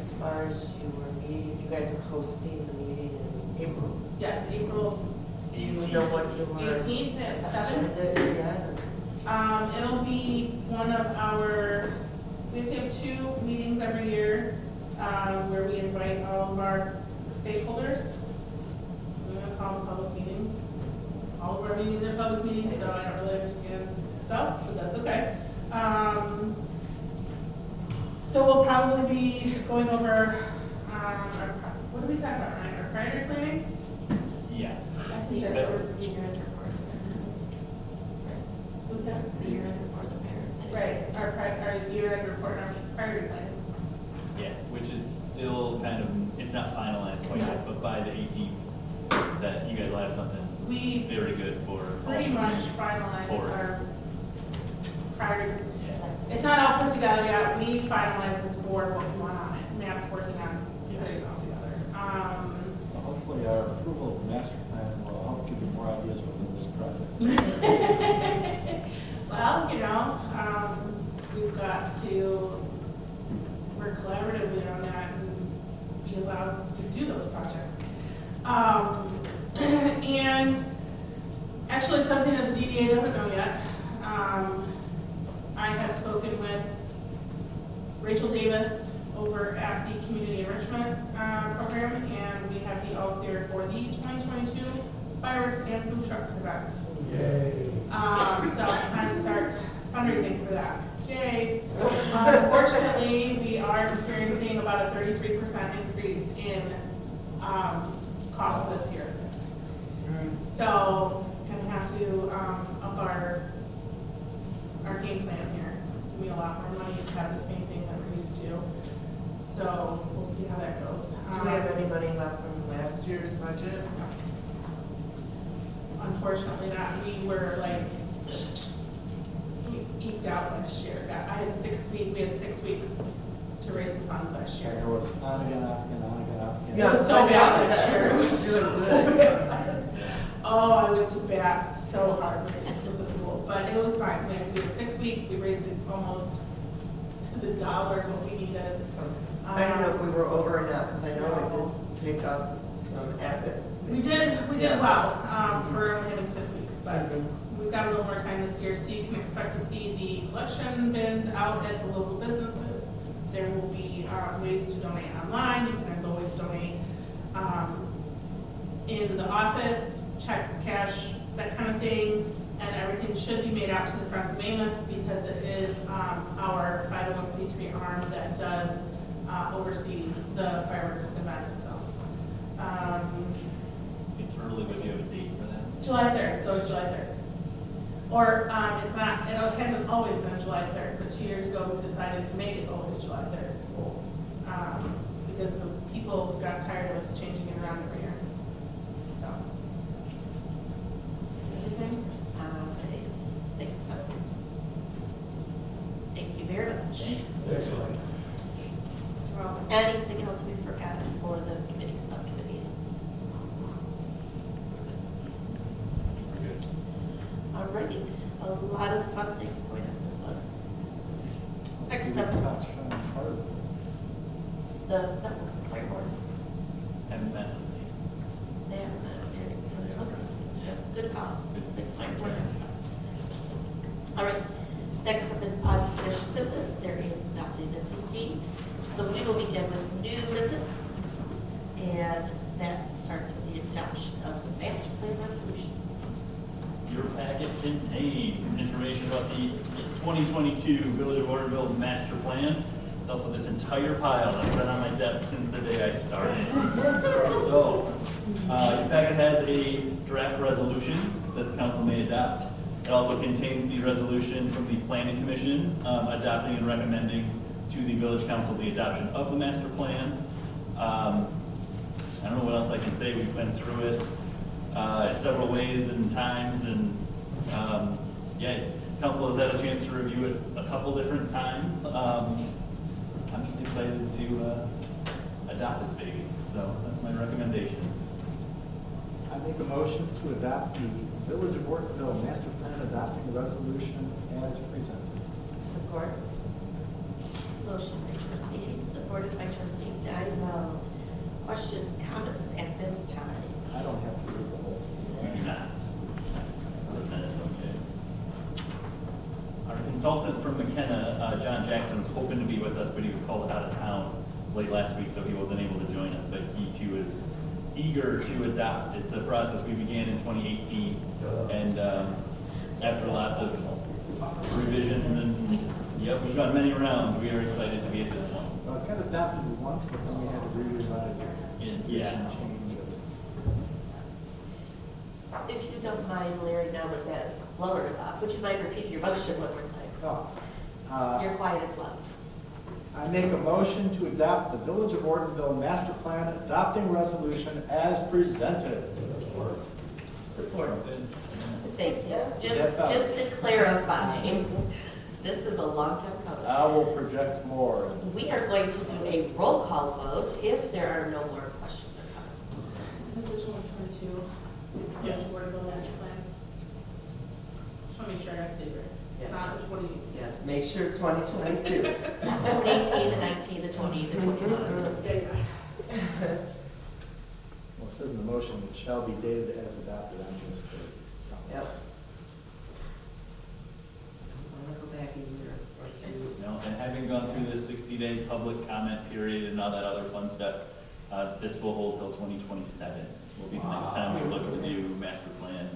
as far as your meeting, you guys are hosting the meeting in April? Yes, April Do you know what you were? 18th at 7. Yeah. It'll be one of our, we have to have 2 meetings every year where we invite all of our stakeholders. We're going to call them public meetings. All of our meetings are public meetings, so I don't really understand myself, but that's okay. So we'll probably be going over what are we talking about, Ryan? Our priority planning? Yes. I think that's That's- The year-end report. what's that? The year-end report, the parent. Right, our year-end report, our priority planning. Yeah, which is still kind of, it's not finalized quite yet, but by the 18th, that you guys will have something We very good for. pretty much finalized Forward. our priority. Yeah. It's not all put together yet. We finalized as a board what we want on it. Matt's working on putting it all together. Hopefully our approval of the master plan will help give you more ideas within this project. Well, we've got to work collaboratively on that and be allowed to do those projects. And actually something that the DDA doesn't know yet. I have spoken with Rachel Davis over at the Community Enrichment Program, and we have the all clear for the 2022 fireworks and food trucks event. Yay. So it's time to start fundraising for that. Yay. Unfortunately, we are experiencing about a 33% increase in cost this year. So gonna have to up our game plan here. It's gonna be a lot more money to have the same thing that we're used to. So we'll see how that goes. Do we have any money left from last year's budget? Unfortunately not. We were like eked out last year. We had 6 weeks to raise the funds last And year. it was on again, off again, on again, off again. It was so bad last year. It was Doing so good. bad. Oh, I went to bat so hard with the school, but it was fine. We had 6 weeks. We raised it almost to the dollar what we needed. I don't know if we were over or not, because I know it did pick up some effort. We did Yeah. well for only having 6 weeks, but we've got a little more time this year, so you can expect to see the collection bins out at the local businesses. There will be ways to donate online. You can as always donate in the office, check, cash, that kind of thing, and everything should be made out to the Friends of Amos because it is our 501c3 arm that does oversee the fireworks event itself. It's early, but do you have a date for that? July 3rd, it's always July 3rd. Or it's not, it hasn't always been July 3rd, but 2 years ago we decided to make it always July 3rd. Because the people got tired of us changing it around every year. So. Anything? I think so. Thank you very much. Excellent. Anything else we forgot for the committee subcommittees? We're good. All right, a lot of fun things going on this one. Next up, Touch on part of it. the fire board. Haven't met. They haven't met yet, so there's yeah, good call. Good. Fire board. All right, next up is unfinished business. There is nothing this evening. So we will begin with new business, and that starts with the adoption of the master plan resolution. Your packet contains information about the 2022 Village of Orderville Master Plan. It's also this entire pile that's been on my desk since the day I started. So, your packet has a draft resolution that the council may adopt. It also contains the resolution from the Planning Commission adopting and recommending to the Village Council the adoption of the master plan. I don't know what else I can say. We've been through it in several ways and times, and yeah, council has had a chance to review it a couple different times. I'm just excited to adopt this baby, so that's my recommendation. I make a motion to adopt the Village of Ortonville Master Plan adopting the resolution as presented. Support? Motion by trustee Hayden, supported by trustee Diamond. Questions, comments at this time? I don't have to read the whole thing. Maybe not. Okay. Our consultant from McKenna, John Jackson, was hoping to be with us, but he was called out of town late last week, so he wasn't able to join us, but he too is eager to adopt. It's a process we began in 2018, and after lots of revisions and, yep, we've gone many rounds, we are excited to be at this point. Well, it got adopted once, but then we had to revise it. Yeah. Change it. If you don't mind, Larry, now that that blower is off, would you mind repeating your motion one more time? Oh, You're quiet, it's loud. I make a motion to adopt the Village of Ortonville Master Plan adopting resolution as presented. Support. Thank you. Yeah. Just to clarify, this is a long time coming. I will project more. We are going to do a roll call vote if there are no more questions or comments. Is it the 2022? Yes. Orderville master plan? Just want to make sure I got the date right. If not, which one do you? Yes, make sure 2022. 2018, the 19, the 20, the 21. Well, it says in the motion, it shall be dated as adopted on this date. So. Yep. I'm gonna go back a year or two. You know, and having gone through this 60-day public comment period and all that other fun stuff, this will hold till 2027. Will be the next time we look to do master plan,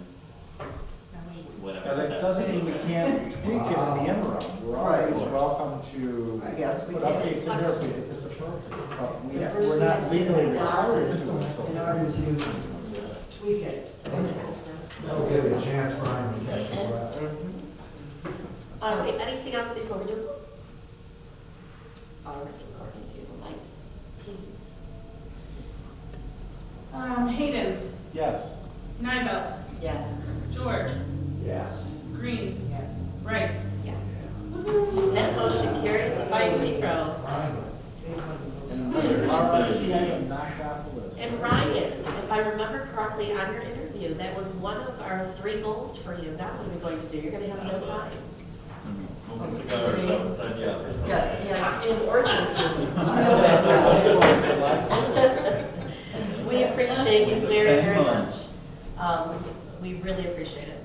whatever. Now, that doesn't mean we can't tweak it in the interim. We're always Right. welcome to I guess we put can. updates in there if it's appropriate. But Yeah. we're not legally required to In until. order to tweak it. That'll give you a chance, Brian, to catch your breath. All right, anything else before we do? All right, Courtney, if you would like, please. Yes. George, Yes. Green, Yes. Rice. Yes. That motion carries 5-0. And Laura, she had knocked off the list. And Ryan, if I remember correctly on your interview, that was one of our 3 goals for you. Now what are we going to do? You're going to have no time. Smoking cigars outside the office. Yes, yeah, in ordinance. We appreciate you very, 10 very much. months. We really appreciate it.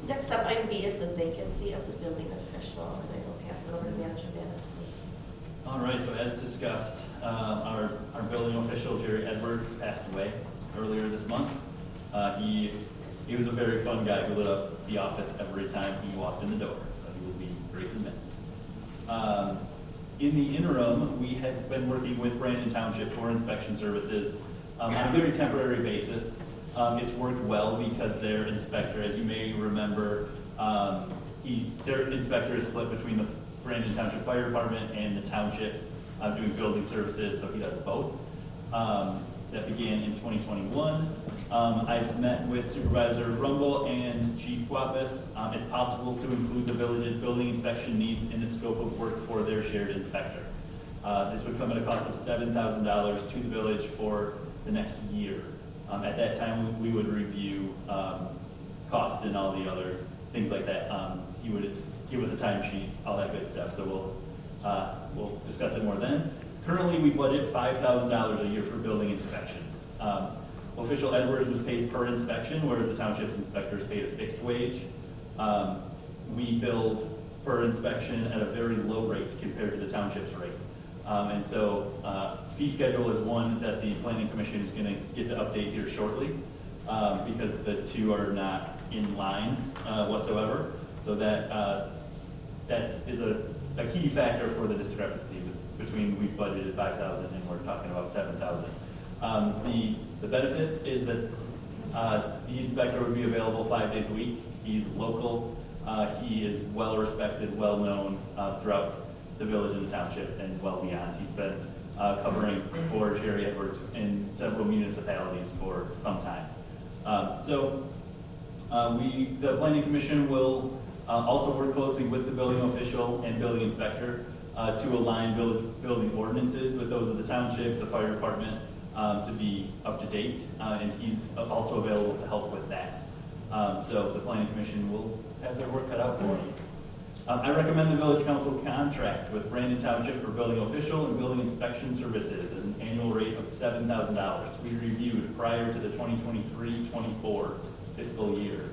Next up, item B is the vacancy of the building official, and I will pass it over to Manager Dennis, please. All right, so as discussed, our building official, Jerry Edwards, passed away earlier this month. He was a very fun guy who lit up the office every time he walked in the door, so he will be greatly missed. In the interim, we had been working with Brandon Township for inspection services on a very temporary basis. It's worked well because their inspector, as you may remember, their inspector is split between the Brandon Township Fire Department and the township doing building services, so he does both. That began in 2021. I've met with Supervisor Rumble and Chief Guapis. It's possible to include the village's building inspection needs in the scope of work for their shared inspector. This would come at a cost of $7,000 to the village for the next year. At that time, we would review costs and all the other things like that. He would give us a timesheet, all that good stuff. So we'll discuss it more then. Currently, we budget $5,000 a year for building inspections. Official Edwards was paid per inspection, whereas the township's inspector is paid a fixed wage. We billed per inspection at a very low rate compared to the township's rate. And so fee schedule is one that the Planning Commission is going to get to update here shortly because the two are not in line whatsoever. So that is a key factor for the discrepancy between we budgeted 5,000 and we're talking about 7,000. The benefit is that the inspector would be available 5 days a week. He's local. He is well respected, well known throughout the village and the township and well beyond. He's been covering for Jerry Edwards in several municipalities for some time. The Planning Commission will also work closely with the building official and building inspector to align building ordinances with those of the township, the fire department, to be up to date, and he's also available to help with that. So the Planning Commission will have their work cut out for him. I recommend the Village Council contract with Brandon Township for building official and building inspection services at an annual rate of $7,000 to be reviewed prior to the 2023-24 fiscal year.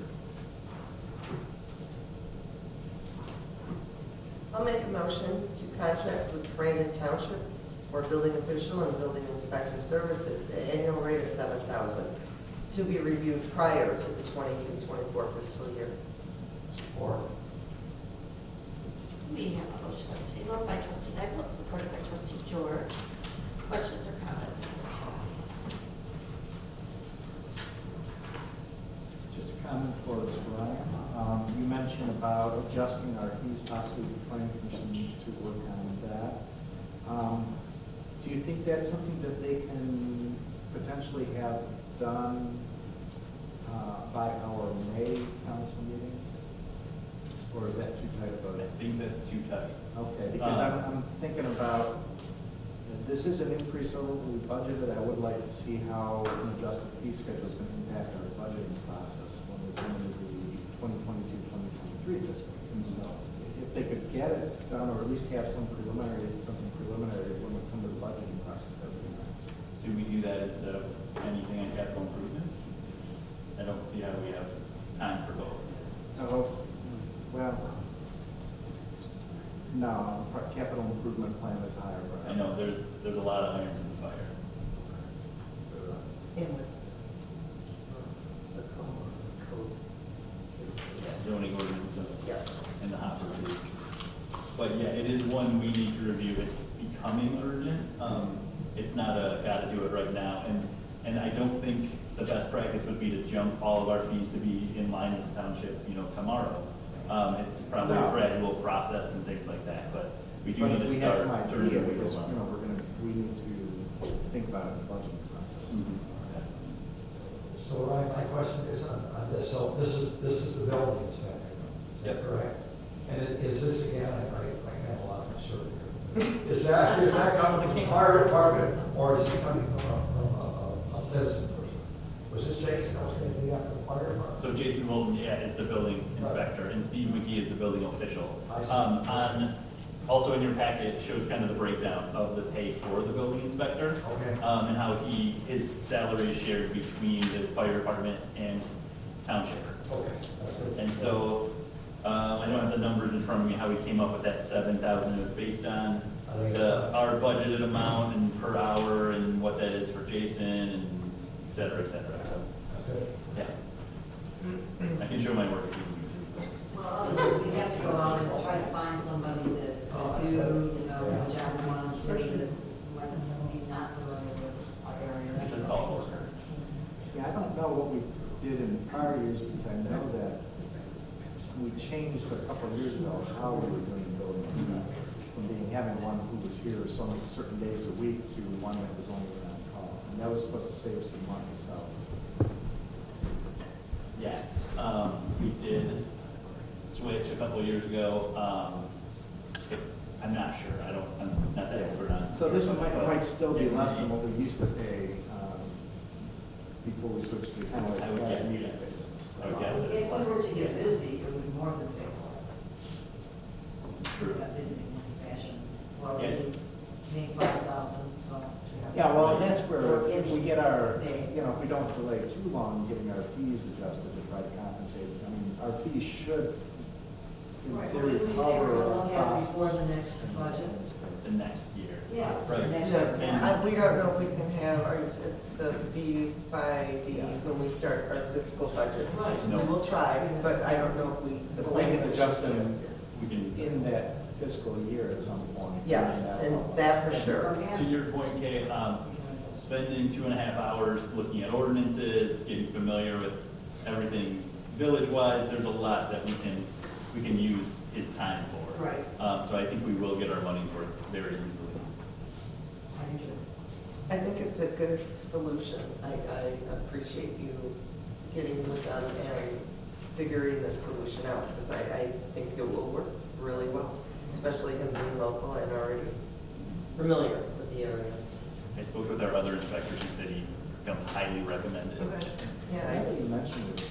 I'll make a motion to contract with Brandon Township for building official and building inspection services at an annual rate of $7,000 to be reviewed prior to the 23-24 fiscal year. Support. We have a motion on the table by trustee Eglin, supported by trustee George. Questions or comments at this time? Just a comment for us, Brian. You mentioned about adjusting our fees, possibly the planning commission to work on that. Do you think that's something that they can potentially have done by our May council meeting? Or is that too tight of I a? think that's too tight. Okay, because I'm thinking about, this is an increase over what we budgeted. I would like to see how an adjusted fee schedule is going to impact our budgeting process when we're going to the 2022-2023 fiscal year. So if they could get it done, or at least have something preliminary when we come to the budgeting process, that would be nice. Do we do that instead of anything on capital improvements? I don't see how we have time for both. Oh, well, no, capital improvement plan is higher. I know there's a lot of irons in the fire. And with the code. Zoning ordinances Yep. in the hopper too. But yeah, it is one we need to review. It's becoming urgent. It's not a gotta do it right now. And I don't think the best practice would be to jump all of our fees to be in line with the township, tomorrow. It's probably a gradual process and things like that, but we do need to start turning the wheels on. We need to think about it in the budgeting process. Mhm. So my question So this is the building inspector, is that Yep. correct? And is this again, I have a lot of concern here. Is that coming from the fire department, or is this coming from a citizen person? Was this Jason that was going to be after the fire department? So Jason Wilton, is the building inspector, and Steve McGee is the building official. I see. Also in your packet shows kind of the breakdown of the pay for the building inspector. Okay. And how his salary is shared between the fire department and township. Okay, that's good. And so, I don't have the numbers in front of me, how we came up with that 7,000. It was based on I think it's- our budgeted amount and per hour and what that is for Jason and et cetera, et cetera. So, That's good. yeah. I can show my work if you need to. Well, otherwise we have to go out and try to find somebody to do, you know, the job we want to do, might be not familiar with our area. It's a tall worker. Yeah, I don't know what we did in prior years, because I know that we changed a couple of years ago how we were doing building inspection. From having one who was here some certain days a week to one that was only on call. And that was supposed to save some money, so. Yes, we did switch a couple of years ago. I'm not sure, I'm not that expert on. So this one but might still be it less would than what we used to pay before we switched to kind of like. I would guess, meeting yes. basis. I would guess that If it's we were less. to get busy, it would be more than pay for it. This is true. Got busy in any fashion. Well, Yeah. we need 5,000, so. Yeah, well, and that's where Or if we any get our, day. you know, if we don't delay too long getting our fees adjusted to try to compensate. I mean, our fees should, in Right, theory, we say we're cover gonna our look at it costs. before the next budget. The next year. Yeah. Right. Next Yeah, year. we don't know if we can have the fees by when we start our fiscal budget. Right. No. We will try, but I don't know if we. the But we can language- adjust them We can, in that fiscal year at some point. Yes, and that for sure. to your point, Kay, spending 2.5 hours looking at ordinances, getting familiar with everything village-wise, there's a lot that we can use his time for. Right. So I think we will get our money's worth very easily. I do too. I think it's a good solution. I appreciate you getting with them and figuring this solution out, because I think it will work really well, especially him being local and already familiar with the area. I spoke with our other inspectors, who said he becomes highly recommended. Yeah, I think you mentioned it.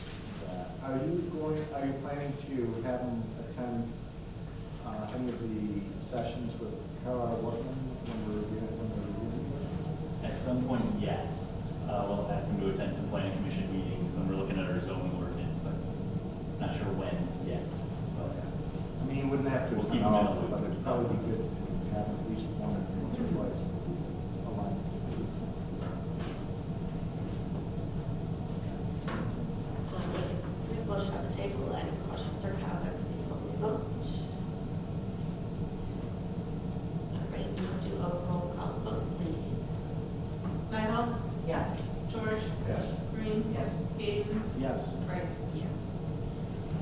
Are you planning to have them attend any of the sessions with Carlisle Workman when we're reviewing? At some point, yes. We'll ask him to attend some planning commission meetings when we're looking at our zoning ordinance, but not sure when yet. I mean, you wouldn't have to We'll keep attend them in all the of it, loop. but it'd probably be good to have at least one or twice aligned. We have a motion on the table. Any questions or comments before we vote? All right, we'll do a roll call vote, please. Nyla, yes. George, Yes. Green, Yes. Hayden, Yes. Price. Yes.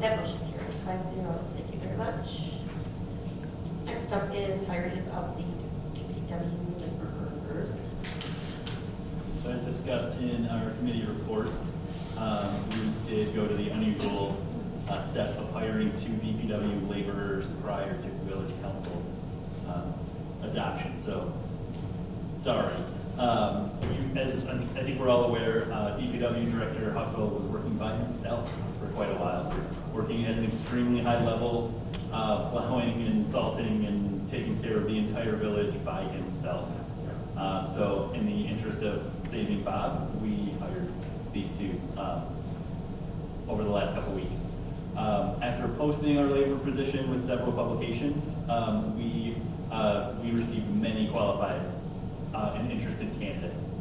That motion carries 5-0. Thank you very much. Next up is hiring of the DPW laborers. So as discussed in our committee reports, we did go to the unusual step of hiring 2 DPW laborers prior to village council adoption. So, sorry. As I think we're all aware, DPW Director Huxville was working by himself for quite a while, working at an extremely high level, plowing and salting and taking care of the entire village by himself. So in the interest of saving Bob, we hired these 2 over the last couple weeks. After posting our labor position with several publications, we received many qualified and interested candidates.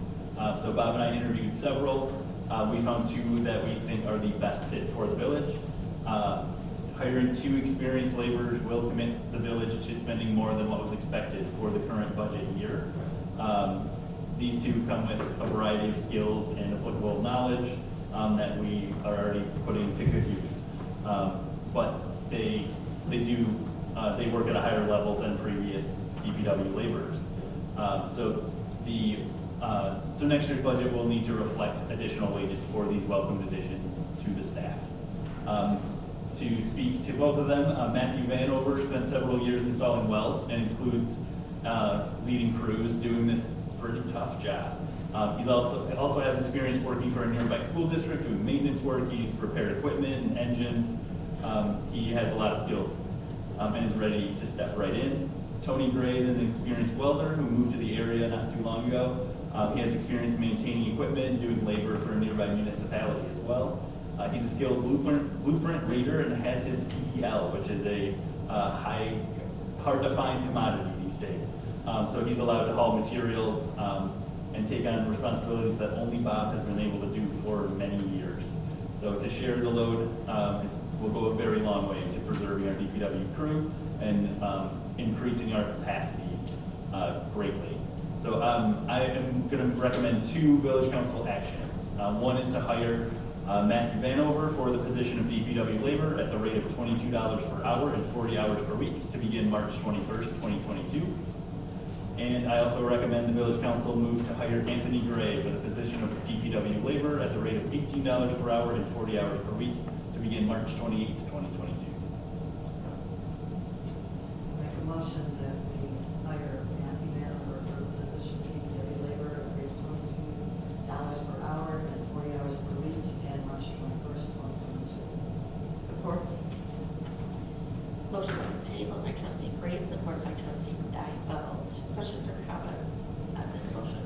So Bob and I interviewed several. We found 2 that we think are the best fit for the village. Hiring 2 experienced laborers will commit the village to spending more than what was expected for the current budget year. These 2 come with a variety of skills and applicable knowledge that we are already putting to good use. But they work at a higher level than previous DPW laborers. So next year's budget will need to reflect additional wages for these welcome additions to the staff. speak to both of them. Matthew Vanover spent several years installing wells and includes leading crews doing this pretty tough job. He's also has experience working for a nearby school district doing maintenance work. He's repaired equipment and engines. He has a lot of skills and is ready to step right in. Tony Gray is an experienced welder who moved to the area not too long ago. He has experience maintaining equipment and doing labor for a nearby municipality as well. He's a skilled blueprint reader and has his CDL, which is a hard to find commodity these days. So he's allowed to haul materials and take on responsibilities that only Bob has been able to do for many years. So to share the load will go a very long way to preserving our DPW crew and increasing our capacity greatly. So I am going to recommend 2 village council actions. One is to hire Matthew Vanover for the position of DPW labor at the rate of $22 per hour and 40 hours per week to begin March 21st, 2022. And I also recommend the village council move to hire Anthony Gray for the position of DPW labor at the rate of $18 per hour and 40 hours per week to begin March 28th, 2022. Make a motion that we hire Matthew Vanover for the position of DPW labor at rate $22 per hour and 40 hours per week to end March 21st, 2022. Support? Motion on the table by trustee Gray, supported by trustee Dyfeld. Questions or comments on this motion?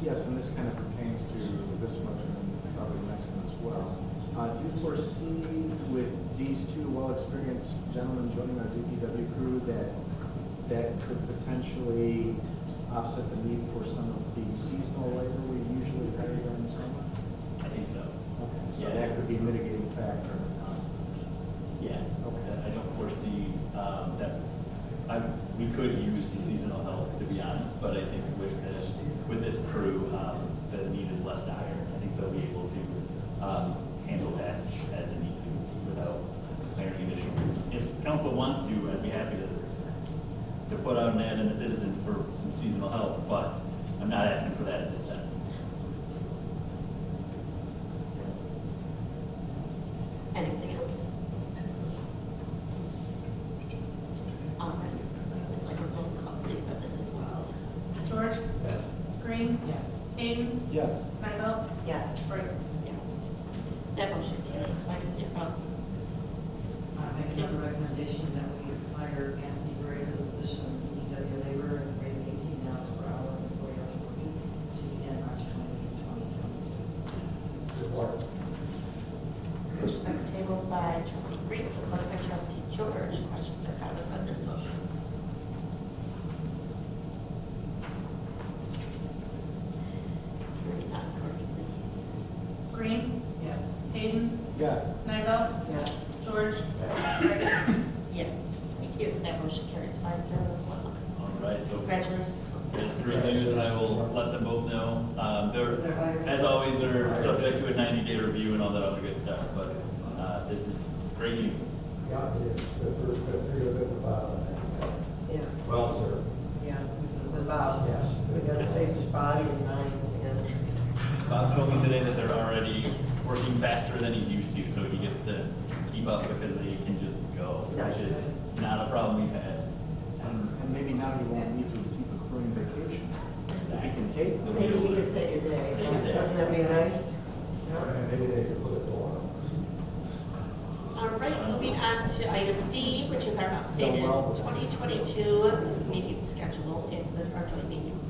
Yes, and this kind of pertains to this motion and probably the next one as well. Do you foresee with these 2 well-experienced gentlemen joining our DPW crew that could potentially offset the need for some of the seasonal labor we usually hire during the summer? I think so. Okay, so Yeah. that could be a mitigating factor in the cost. Yeah. Okay. I don't foresee that. We could use the seasonal help, to be honest, but I think with this crew, the need is less dire. I think they'll be able to handle tasks as they need to without declaring additional. If council wants to, I'd be happy to put out an ad in the Citizen for some seasonal help, but I'm not asking for that at this time. Anything else? All right. I'd like a roll call, please, on this as well. George? Yes. Green? Yes. Hayden? Yes. Nyla? Yes. Bryce? Yes. That motion carries 5-0. Make another recommendation that we hire Anthony Gray for the position of DPW labor at the rate of $18 per hour and 40 hours per week to end March 28th, 2022. Support. Motion on the table by trustee Green, supported by trustee George. Questions or comments on this motion? Hearing none, Courtney, please. Green? Yes. Hayden? Yes. Nyla? Yes. George? Yes. Bryce? Yes. Thank you. That motion carries 5-0 as well. All right, so Congratulations. there's great news, and I will let them both know. They're hired. As always, they're subject to a 90-day review and all that other good stuff, but this is great news. Yeah, it is. They're good about it. Yeah, Well, sir. yeah, with Bob. Yes. We gotta save his body and mind, and Bob told me today that they're already working faster than he's used to, so he gets to keep up because they can just go, Nice. which is not a problem we've had. And maybe now you won't need to keep accruing vacation. If you can take them. maybe he could take a day. Take a day. Wouldn't that be nice? Yeah. And maybe they could put it on. All right, moving on to item D, which is our updated 2022 meeting schedule in our joint meetings.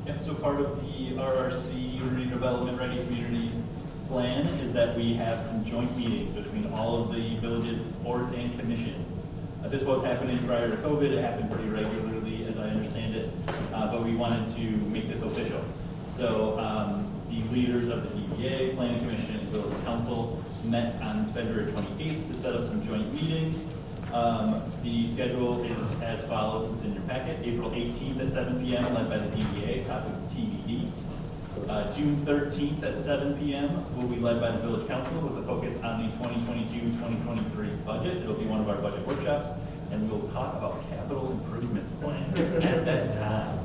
Yep, so part of the RRC redevelopment ready communities plan is that we have some joint meetings between all of the villages, boards, and commissions. This was happening prior to COVID. It happened pretty regularly, as I understand it, but we wanted to make this official. So the leaders of the DDA, Planning Commission, and Village Council met on February 28th to set up some joint meetings. The schedule is as follows. It's in your packet. April 18th at 7 p.m. led by the DDA, topic TBD. June 13th at 7 p.m. will be led by the Village Council with a focus on the 2022-2023 budget. It'll be one of our budget workshops, and we'll talk about capital improvements plan at that time.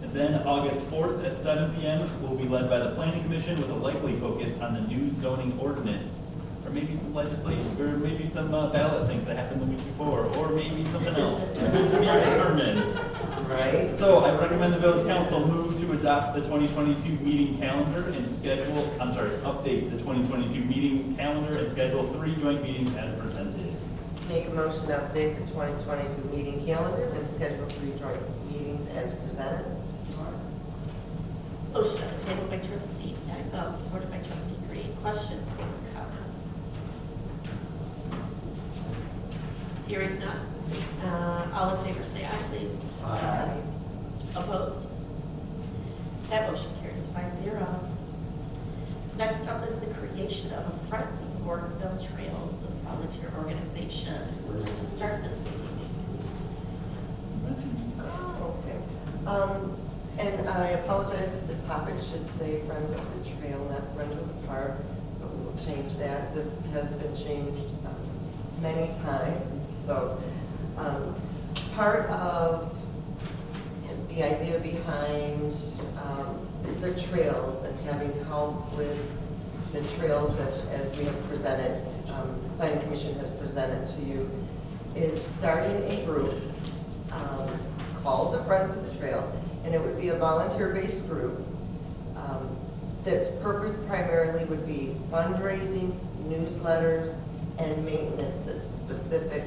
And then August 4th at 7 p.m. will be led by the Planning Commission with a likely focus on the new zoning ordinance, or maybe some legislation, or maybe some ballot things that happened the week before, or maybe something else to be determined. Right? So I recommend the village council move to adopt the 2022 meeting calendar and update the 2022 meeting calendar and schedule 3 joint meetings as presented. Make a motion to update the 2022 meeting calendar and schedule 3 joint meetings as presented. Motion on the table by trustee Agnew, supported by trustee Green. Questions or comments? Hearing none. All in favor say aye, please. Aye. Opposed? That motion carries 5-0. Next up is the creation of a Friends of Ortonville Trails volunteer organization. We're going to start this evening. Okay. And I apologize if the topic should say Friends of the Trail, not Friends of the Park, but we will change that. This has been changed many times. So part of the idea behind the trails and having help with the trails as we have presented, the Planning Commission has presented to you, is starting a group called the Friends of the Trail, and it would be a volunteer-based group that's purpose primarily would be fundraising, newsletters, and maintenance that's specific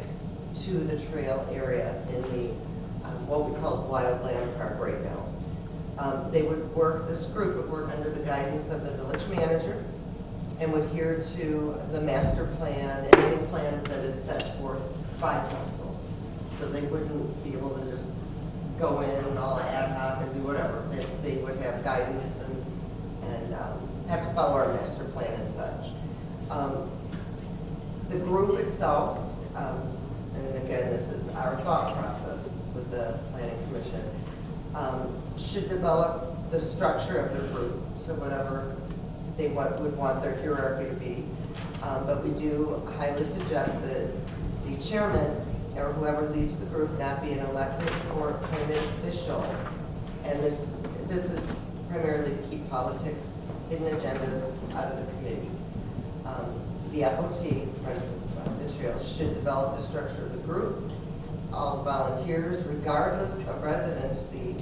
to the trail area in the what we call Wildland Park right now. This group would work under the guidance of the village manager and would adhere to the master plan and any plans that is set forth by council. So they wouldn't be able to just go in and all ad hoc and do whatever. They would have guidance and have to follow our master plan and such. The group itself, and again, this is our thought process with the Planning Commission, should develop the structure of their group, so whatever they would want their hierarchy to be. But we do highly suggest that the chairman or whoever leads the group not be an elected or appointed official. And this is primarily to keep politics, hidden agendas out of the committee. The FOT, Friends of the Trail, should develop the structure of the group. All the volunteers, regardless of residency,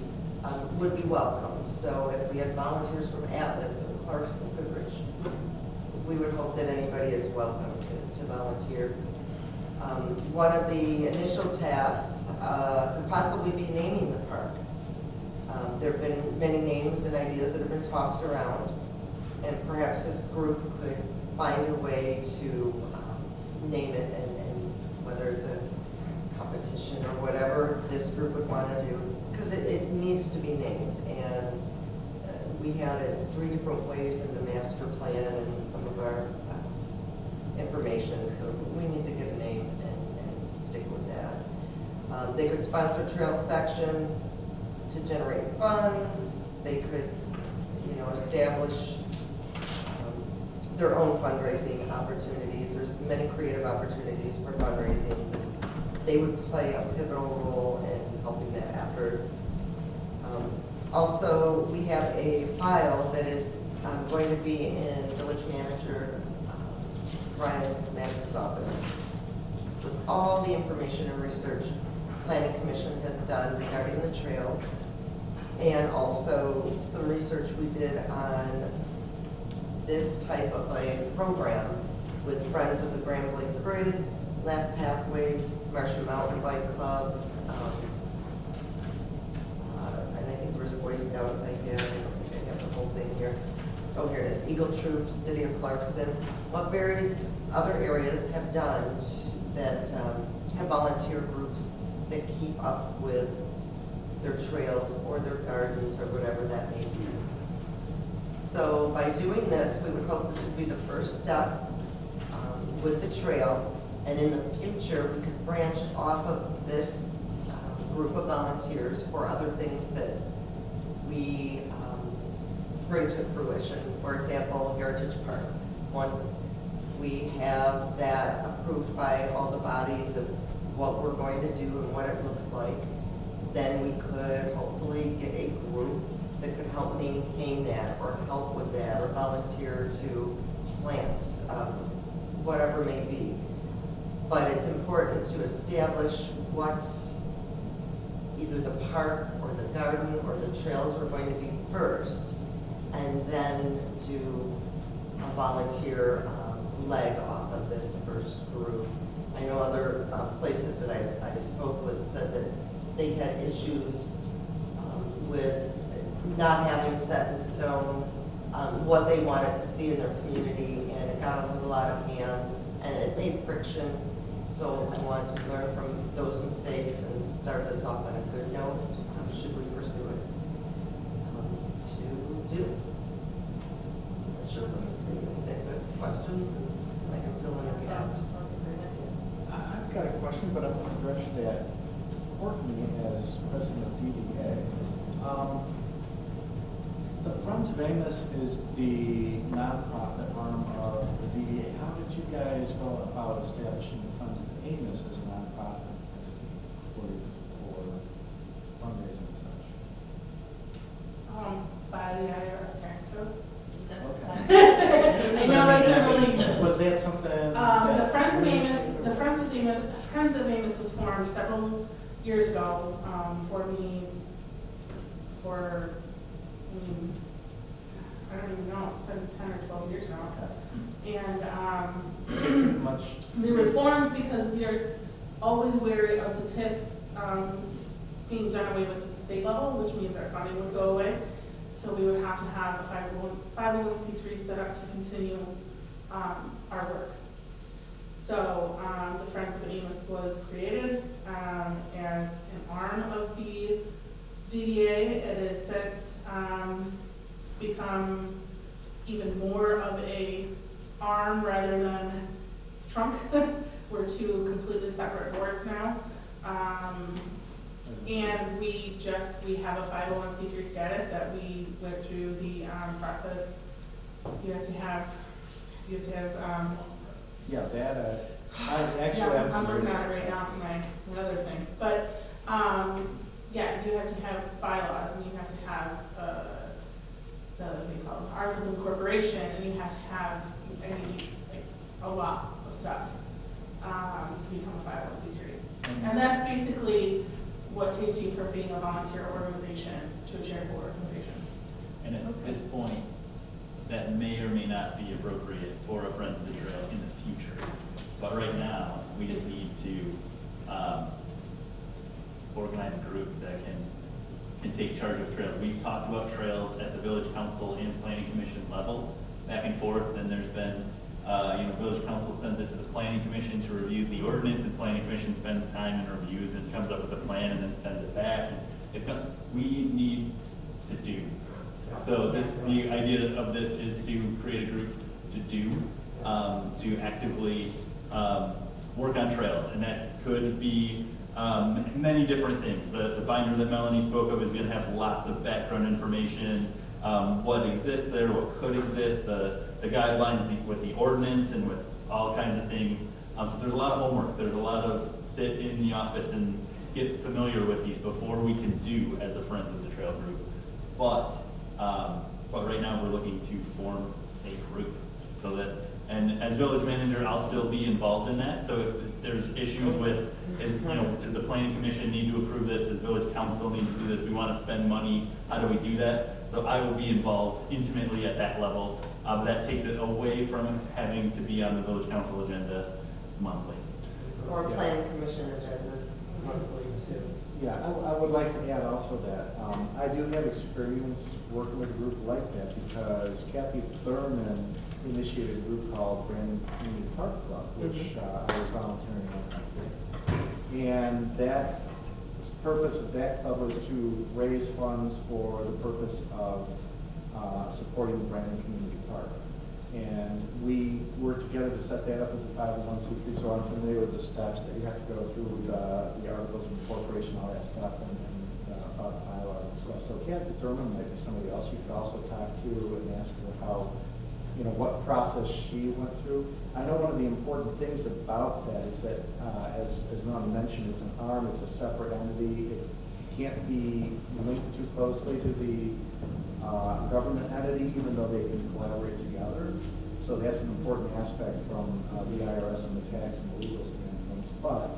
would be welcome. So if we had volunteers from Atlas or Clarkston, Goodrich, we would hope that anybody is welcome to volunteer. One of the initial tasks could possibly be naming the park. There have been many names and ideas that have been tossed around, and perhaps this group could find a way to name it, and whether it's a competition or whatever this group would want to do, because it needs to be named. And we had it 3 different ways in the master plan and some of our information, so we need to get a name and stick with that. They could sponsor trail sections to generate funds. They could, establish their own fundraising opportunities. There's many creative opportunities for fundraising. They would play a pivotal role in helping that effort. Also, we have a file that is going to be in Village Manager Brian Max's office with all the information and research Planning Commission has done regarding the trails, and also some research we did on this type of a program with Friends of the Grand Lake Grid, Lap Pathways, Martian Mountain Bike Clubs, and I think there was Boy Scouts. I don't think I have the whole thing here. Oh, here it is. Eagle Troops, City of Clarkston. What various other areas have done that have volunteer groups that keep up with their trails or their gardens or whatever that may be. So by doing this, we would hope this would be the first step with the trail, and in the future, we could branch off of this group of volunteers for other things that we bring to fruition. For example, Heritage Park. Once we have that approved by all the bodies of what we're going to do and what it looks like, then we could hopefully get a group that could help maintain that or help with that or volunteer to plant whatever may be. But it's important to establish what's either the park or the garden or the trails are going to be first, and then do a volunteer leg off of this first group. I know other places that I spoke with said that they had issues with not having set in stone what they wanted to see in their community, and it got a little out of hand, and it made friction. So I wanted to learn from those mistakes and start this off on a good note. Should we pursue it? To do. Not sure if I'm saying anything, but questions, and I can fill in the gaps. I've got a question, but I want to direct you at Courtney as president of DDA. The Friends of Amos is the nonprofit arm of the DDA. How did you guys go about establishing the Friends of Amos as a nonprofit for fundraising and such? By the IRS tax code. Okay. I know it's a really. Was that something? The Friends of Amos was formed several years ago I don't even know, it's been 10 or 12 years now. Okay. And Much. we were formed because we are always wary of the TIF being done away with at the state level, which means our funding would go away. So we would have to have a 501c3 set up to continue our work. So the Friends of Amos was created as an arm of the DDA. It has since become even more of a arm rather than trunk. We're two completely separate boards now. And we have a 501c3 status that we went through the process. You have to have Yeah, that, I'm working on it right now for my other thing. But, yeah, you have to have bylaws, and you have to have, what do you call it, articles of incorporation, and you have to have a lot of stuff to become a 501c3. And that's basically what takes you from being a volunteer organization to a charitable organization. And at this point, that may or may not be appropriate for a Friends of the Trail in the future. But right now, we just need to organize a group that can take charge of trails. We've talked about trails at the village council and planning commission level, back and forth. Then there's been, village council sends it to the planning commission to review the ordinance, and planning commission spends time and reviews and comes up with a plan and then sends it back. And we need to do. So the idea of this is to create a group to do, to actively work on trails, and that could be many different things. The binder that Melanie spoke of is going to have lots of background information, what exists there, what could exist, the guidelines with the ordinance and with all kinds of things. So there's a lot of homework. There's a lot of sit in the office and get familiar with these before we can do as a Friends of the Trail group. But right now we're looking to form a group so that, and as village manager, I'll still be involved in that. So if there's issues with, does the planning commission need to approve this? Does village council need to do this? We want to spend money. How do we do that? So I will be involved intimately at that level. That takes it away from having to be on the village council agenda monthly. Or planning commission agendas monthly too. Yeah, I would like to add also that I do have experience working with a group like that because Kathy Thurman initiated a group called Brandon Community Park Club, which I was volunteering on. And that the purpose of that club was to raise funds for the purpose of supporting the Brandon Community Park. And we worked together to set that up as a 501c3, so I'm familiar with the steps that you have to go through, the articles of incorporation, all that stuff, and about the bylaws and stuff. So Kathy Thurman might be somebody else you could also talk to and ask her how, what process she went through. I know one of the important things about that is that, as Melanie mentioned, it's an arm, it's a separate entity. It can't be linked too closely to the government entity, even though they can collaborate together. So that's an important aspect from the IRS and the tax and the legal standpoints. But,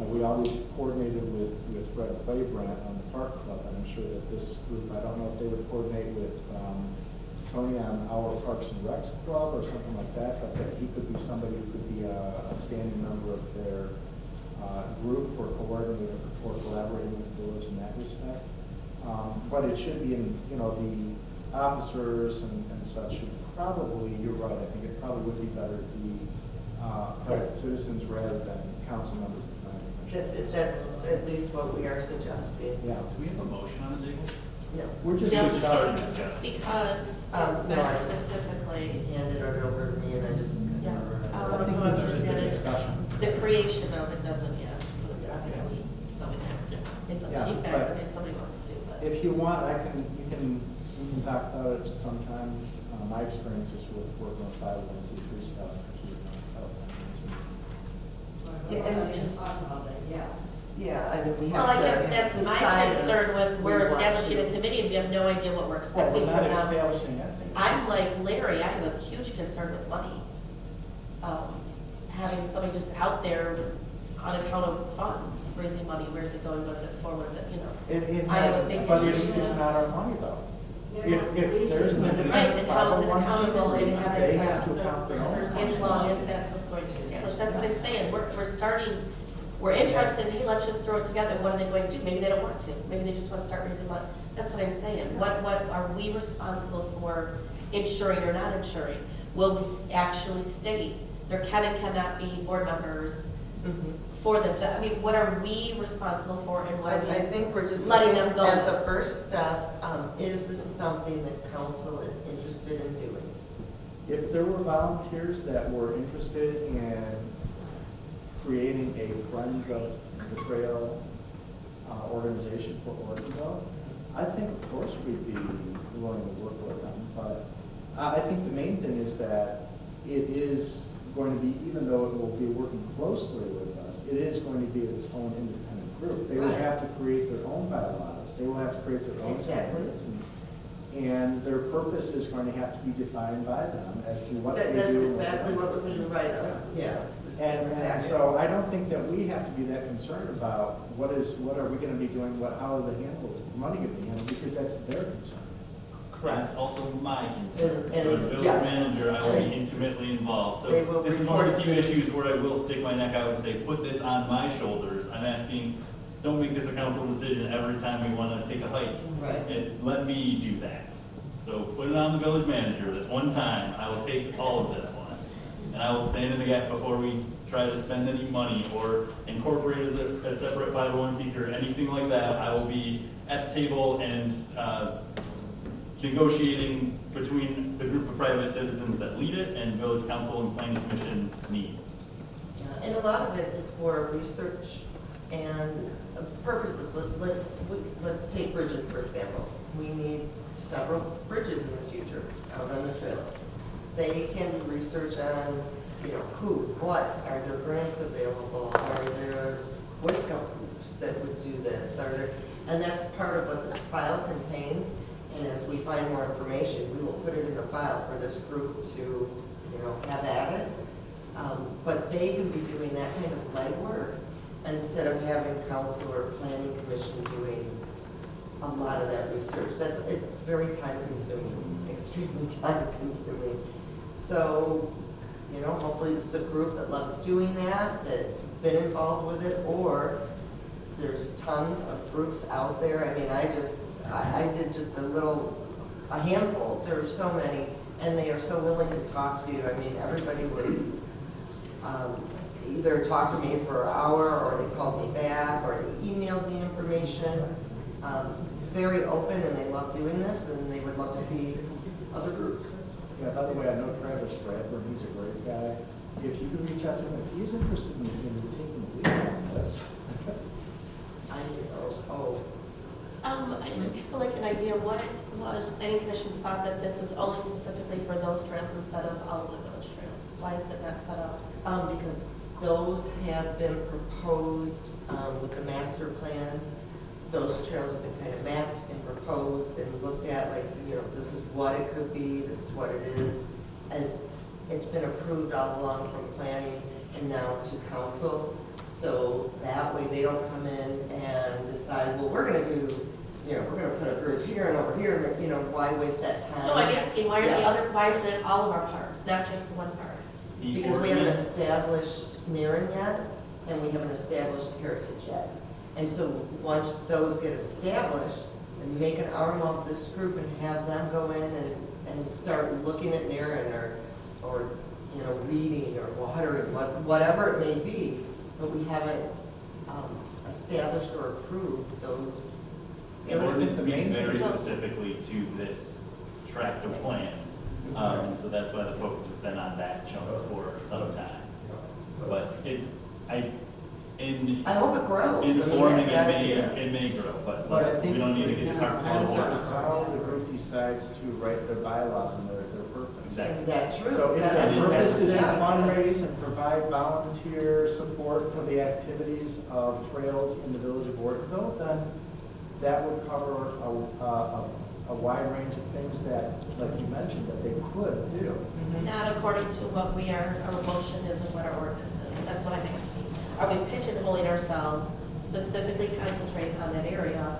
we always coordinated with Fred Claybrandt on the Park Club, and I'm sure that this group, I don't know if they would coordinate with Tony on our Parks and Recs Club or something like that, but that he could be somebody who could be a standing member of their group for coordinating or collaborating with the village in that respect. But it should be in, the officers and such should probably, you're right, I think it probably would be better to be private citizens rather than council members of the planning commission. That's at least what we are suggesting. Yeah, Do we have a motion on the table? No. we're just Yeah. discussing. Because No, it said I- specifically, He handed it over to me and I just couldn't Yeah. remember. I think this is just a discussion. the creation of it doesn't yet, so it's not really going there. It's up Yeah, to you guys but if somebody wants to, but. If you want, we can talk about it sometime. My experiences with working on 501c3 stuff. Yeah, and- we can talk about that, yeah. Yeah, I mean, we Well, have I to guess that's my decide concern with, we're we want establishing to. a committee and we have no idea what we're Well, expecting we're from not them. establishing anything. I'm like Larry, I have a huge concern with money. Having somebody just out there on account of funds, raising money, where's it going, what's it for, what is it, I have a big But issue. it's not our money though. They're not If there's releasing an it. Right, and how is it 501c3, accountable and how they is have that? to account their own. As long as that's what's going to be established, that's what I'm saying, we're starting, we're interested, hey, let's just throw it together, what are they going to do? Maybe they don't want to, maybe they just want to start raising money, that's what I'm saying. What are we responsible for ensuring or not ensuring? Will we actually state there can and cannot be board members Mhm. for this? I mean, what are we responsible for and what are we? I think we're just letting looking them go. at the first step. Is this something that council is interested in doing? If there were volunteers that were interested in creating a Friends of the Trail organization for Ortonville, I think of course we'd be willing to work with them. But I think the main thing is that it is going to be, even though it will be working closely with us, it is going to be its own independent group. They will Right. have to create their own bylaws. They will have to create their own Exactly. standards. And their purpose is going to have to be defined by them as to what they do. That's and they exactly don't what was in the write-up, yeah. And so I don't think that we have to be that concerned about what are we going to be doing, how are the money going to be handled, because that's their concern. That's also my concern. And- So as village yes. manager, I will be intimately involved. They So will this is one of report the few to- issues where I will stick my neck out and say, put this on my shoulders. I'm asking, don't make this a council decision every time we want to take a hike. Right. Let me do that. So put it on the village manager. This one time, I will take all of this one. And I will stand in the gap before we try to spend any money or incorporate it as a separate 501c3 or anything like that. I will be at the table and negotiating between the group of private citizens that lead it and village council and planning commission needs. Yeah, and a lot of it is for research and purposes. Let's take bridges, for example. We need several bridges in the future out on the trails. They can do research on, who, what, are there grants available? Are there Boy Scout groups that would do this? And that's part of what this file contains. And as we find more information, we will put it in the file for this group to, have at it. But they can be doing that kind of legwork instead of having council or planning commission doing a lot of that research. It's very time consuming, extremely time consuming. So, hopefully this is a group that loves doing that, that's been involved with it, or there's tons of groups out there. I mean, I did just a handful. There are so many, and they are so willing to talk to you. I mean, everybody was either talked to me for an hour, or they called me back, or they emailed me information. Very open, and they love doing this, and they would love to see other groups. Yeah, by the way, I know Travis Bradburn, he's a great guy. If you can reach out to him, if he's interested in taking the lead on this. I didn't feel like an idea what it was, planning commission's thought that this is only specifically for those trails instead of all of the village trails. Why is it not set up? Because those have been proposed with the master plan. Those trails have been kind of mapped and proposed and looked at, like, this is what it could be, this is what it is. it's been approved all along from planning and now to council. So that way they don't come in and decide, well, we're gonna do, we're gonna put a bridge here and over here, why waste that time? No, I'm asking, why are the Yeah. other, why is it in all of our parks, not just the one park? The Because we haven't ordinance- established Narren yet, and we haven't established Heritage yet. And so once those get established, and make an arm of this group and have them go in and start looking at Narren or reading or watering, whatever it may be, but we haven't established or approved those. The ordinance The speaks main very thing is- specifically to this tract of land. So that's why the focus has been on that chunk for some time. But I hope it grows. informing, Yes, it may grow, But I but think we don't need to get the cart before the depends on horse. how the group decides to write their bylaws and their purpose. Exactly. Isn't that true? So if That- the purpose is to yeah, fundraise and provide volunteer support for the activities of trails in the village of Ortonville, then that would cover a wide range of things that, like you mentioned, that they could do. Not according to what our motion is and what our ordinance is. That's what I'm asking. Are we pigeonholing ourselves, specifically concentrating on that area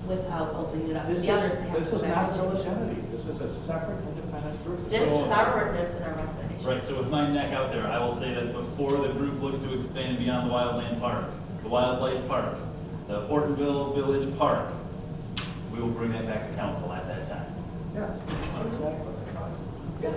without opening it up to This the others to have is to go back not a and village change? entity. This is a separate independent group. This is our ordinance and our recommendation. Right, so with my neck out there, I will say that before the group looks to expand beyond the Wildland Park, the Wildlife Park, the Ortonville Village Park, we will bring that back to council at that time. Yeah, exactly. Yeah.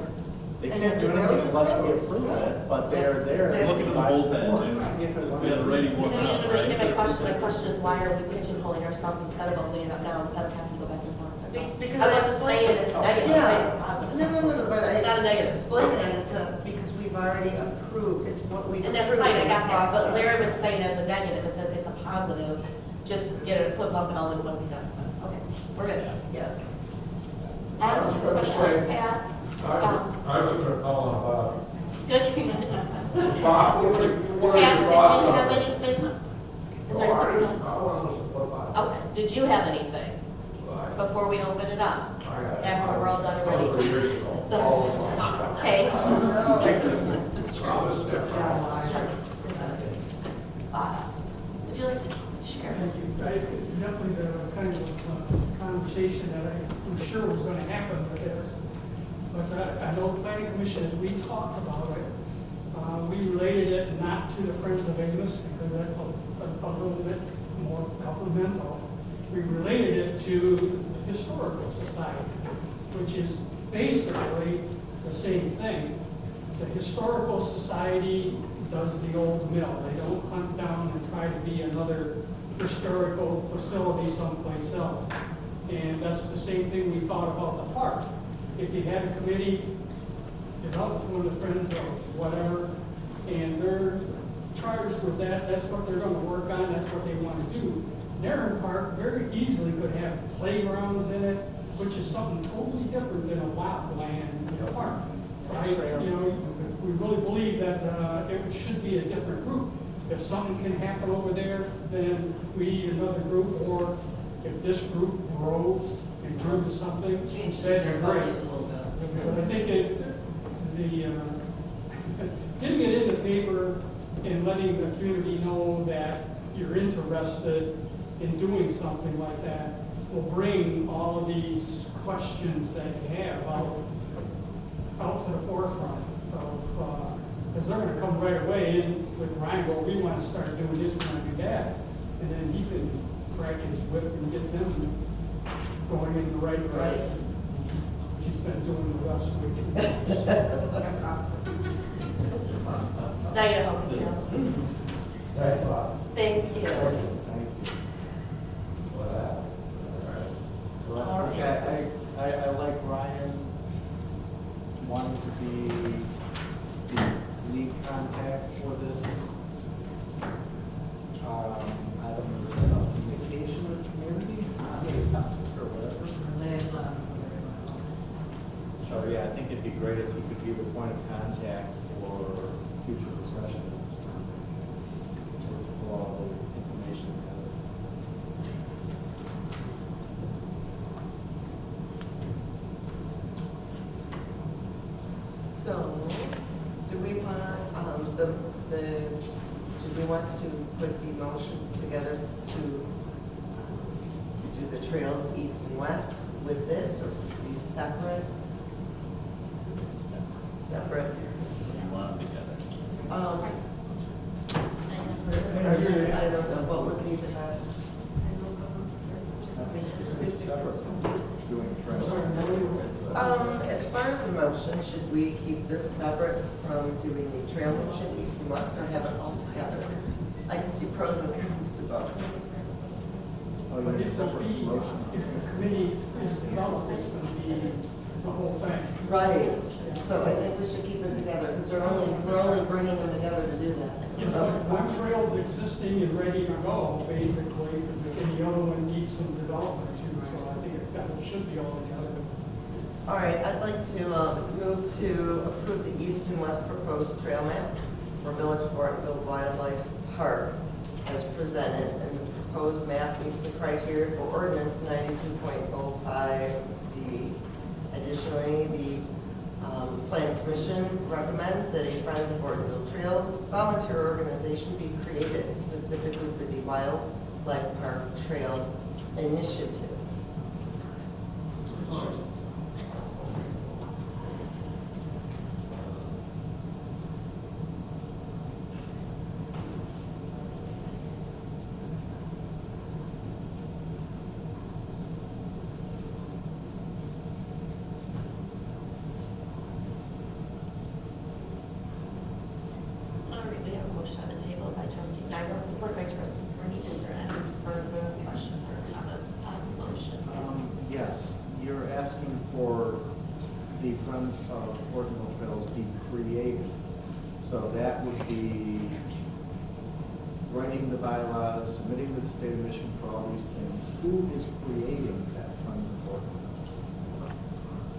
They And can't as do a anything village unless we group, approve it, but they're there. Look at the bullpen, and we had a writing You warm know, you up, didn't understand my right? question. My question is, why are we pigeonholing ourselves instead of opening it up now, instead of having to go back and forth? That's all. Because I I wasn't explained saying it. it's negative, I'm saying it's positive. No, but I. It's not a negative. Explain that because we've already approved, it's what we've And that's approved fine, I in the got that, but process. Larry was saying as a negative, it's a positive, just get it, put bump it all in one be done. Okay, we're good. Yeah. Adam, anybody else, Pat? I was gonna call him, Good. Bob, Pat, did you have anything? Is there I anything? want to put Okay, did you have anything before we open it up? After we're all done already? Okay. Would you like to share? Thank you. Definitely the kind of conversation that I was sure was going to happen with this. But I know the planning commission, as we talked about it, we related it not to the Friends of Amos because that's a little bit more governmental. We related it to the Historical Society, which is basically the same thing. The Historical Society does the old mill. They don't hunt down and try to be another historical facility someplace else. And that's the same thing we thought about the park. If you had a committee, developed one of the Friends of whatever, and they're charged with that, that's what they're gonna work on, that's what they wanna do. Narren Park very easily could have playgrounds in it, which is something totally different than a wildland park. So we really believe that it should be a different group. If something can happen over there, then we need another group, or if this group grows and grew to something, then great. But I think getting it in the paper and letting the community know that you're interested in doing something like that will bring all of these questions that you have out to the forefront of, because they're going to come right away in with Ryan, well, we want to start doing this, we want to do that. And then he can crack his whip and get them going in the right direction. He's been doing the rest with Now you know how we feel. Thanks, Bob. Thank you. So I like Ryan wanting to be the lead contact for this. I don't know, communication with the community, or whatever. Liaison. So, yeah, I think it'd be great if he could be the point of contact for future discussions. For all the information. So, upon, do we want to put the motions together to do the trails east and west with this, or be separate? Separate. You want them together. I don't know, what would be the best? I think this is separate from doing trails. As far as the motion, should we keep this separate from doing the trail motion east and west, or have it all together? I can see pros and cons to both. Oh, you need a separate motion. If the committee is developed, it's going to be the whole thing. Right, so I think we should keep them together, because we're only bringing them together to do that. So one trail's existing and ready to go, basically, and the other one needs some development too, so I think it should be all together. All right, I'd like to move to approve the east and west proposed trail map for Village of Ortonville Wildlife Park as presented, and the proposed map meets the criteria for ordinance 92.05D. Additionally, the Planning Commission recommends that a Friends of Ortonville Trails volunteer organization be created specifically for the Wildlife Park Trail Initiative. All right, we have a motion on the table by trustee Dyron, support by trustee Carney. Is there any further questions or comments on the motion? Yes, you're asking for the Friends of Ortonville Trails be created. So that would be writing the bylaws, submitting to the state of Michigan for all these things. Who is creating that Friends of Ortonville?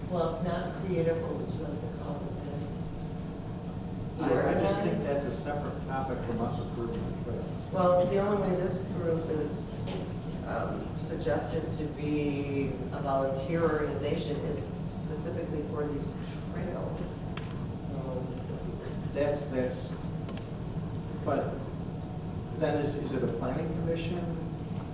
Well, if not creative, what would you like to call it? I just think that's a separate topic from us approving the trails. Well, the only way this group is suggested to be a volunteer organization is specifically for these trails. So, That's, but then is it a planning commission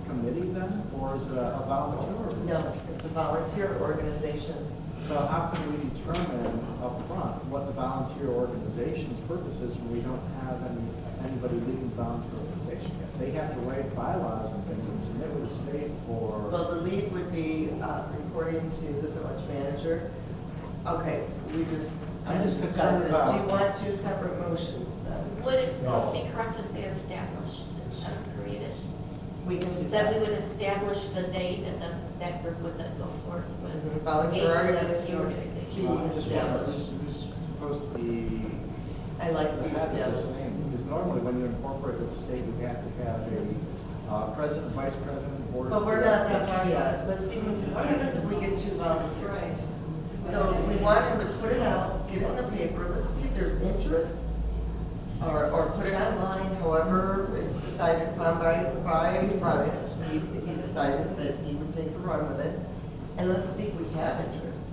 committee then, or is it a volunteer? no, it's a volunteer organization. So how can we determine up front what the volunteer organization's purpose is when we don't have anybody leading volunteer organization yet? They have to write bylaws and things and submit with the state for. Well, the lead would be reporting to the village manager. Okay, I'm just discussed concerned this. about- Do you want two separate motions then? Would it No. be correct to say established instead of created? We can do That we that. would establish the date and then that group would then go forth with Mhm. Volunteer a organization. organization. Being established. Who's supposed to be. I like the Have this established. name, because normally when you incorporate with the state, you have to have a president, vice president, board. But we're not that far yet. Let's see, what happens if we get two volunteers? So we want him to put it out, get it in the paper, let's see if there's interest, or put it online, however it's decided upon by Brian. He decided that he would take a run with it, and let's see if we have interest.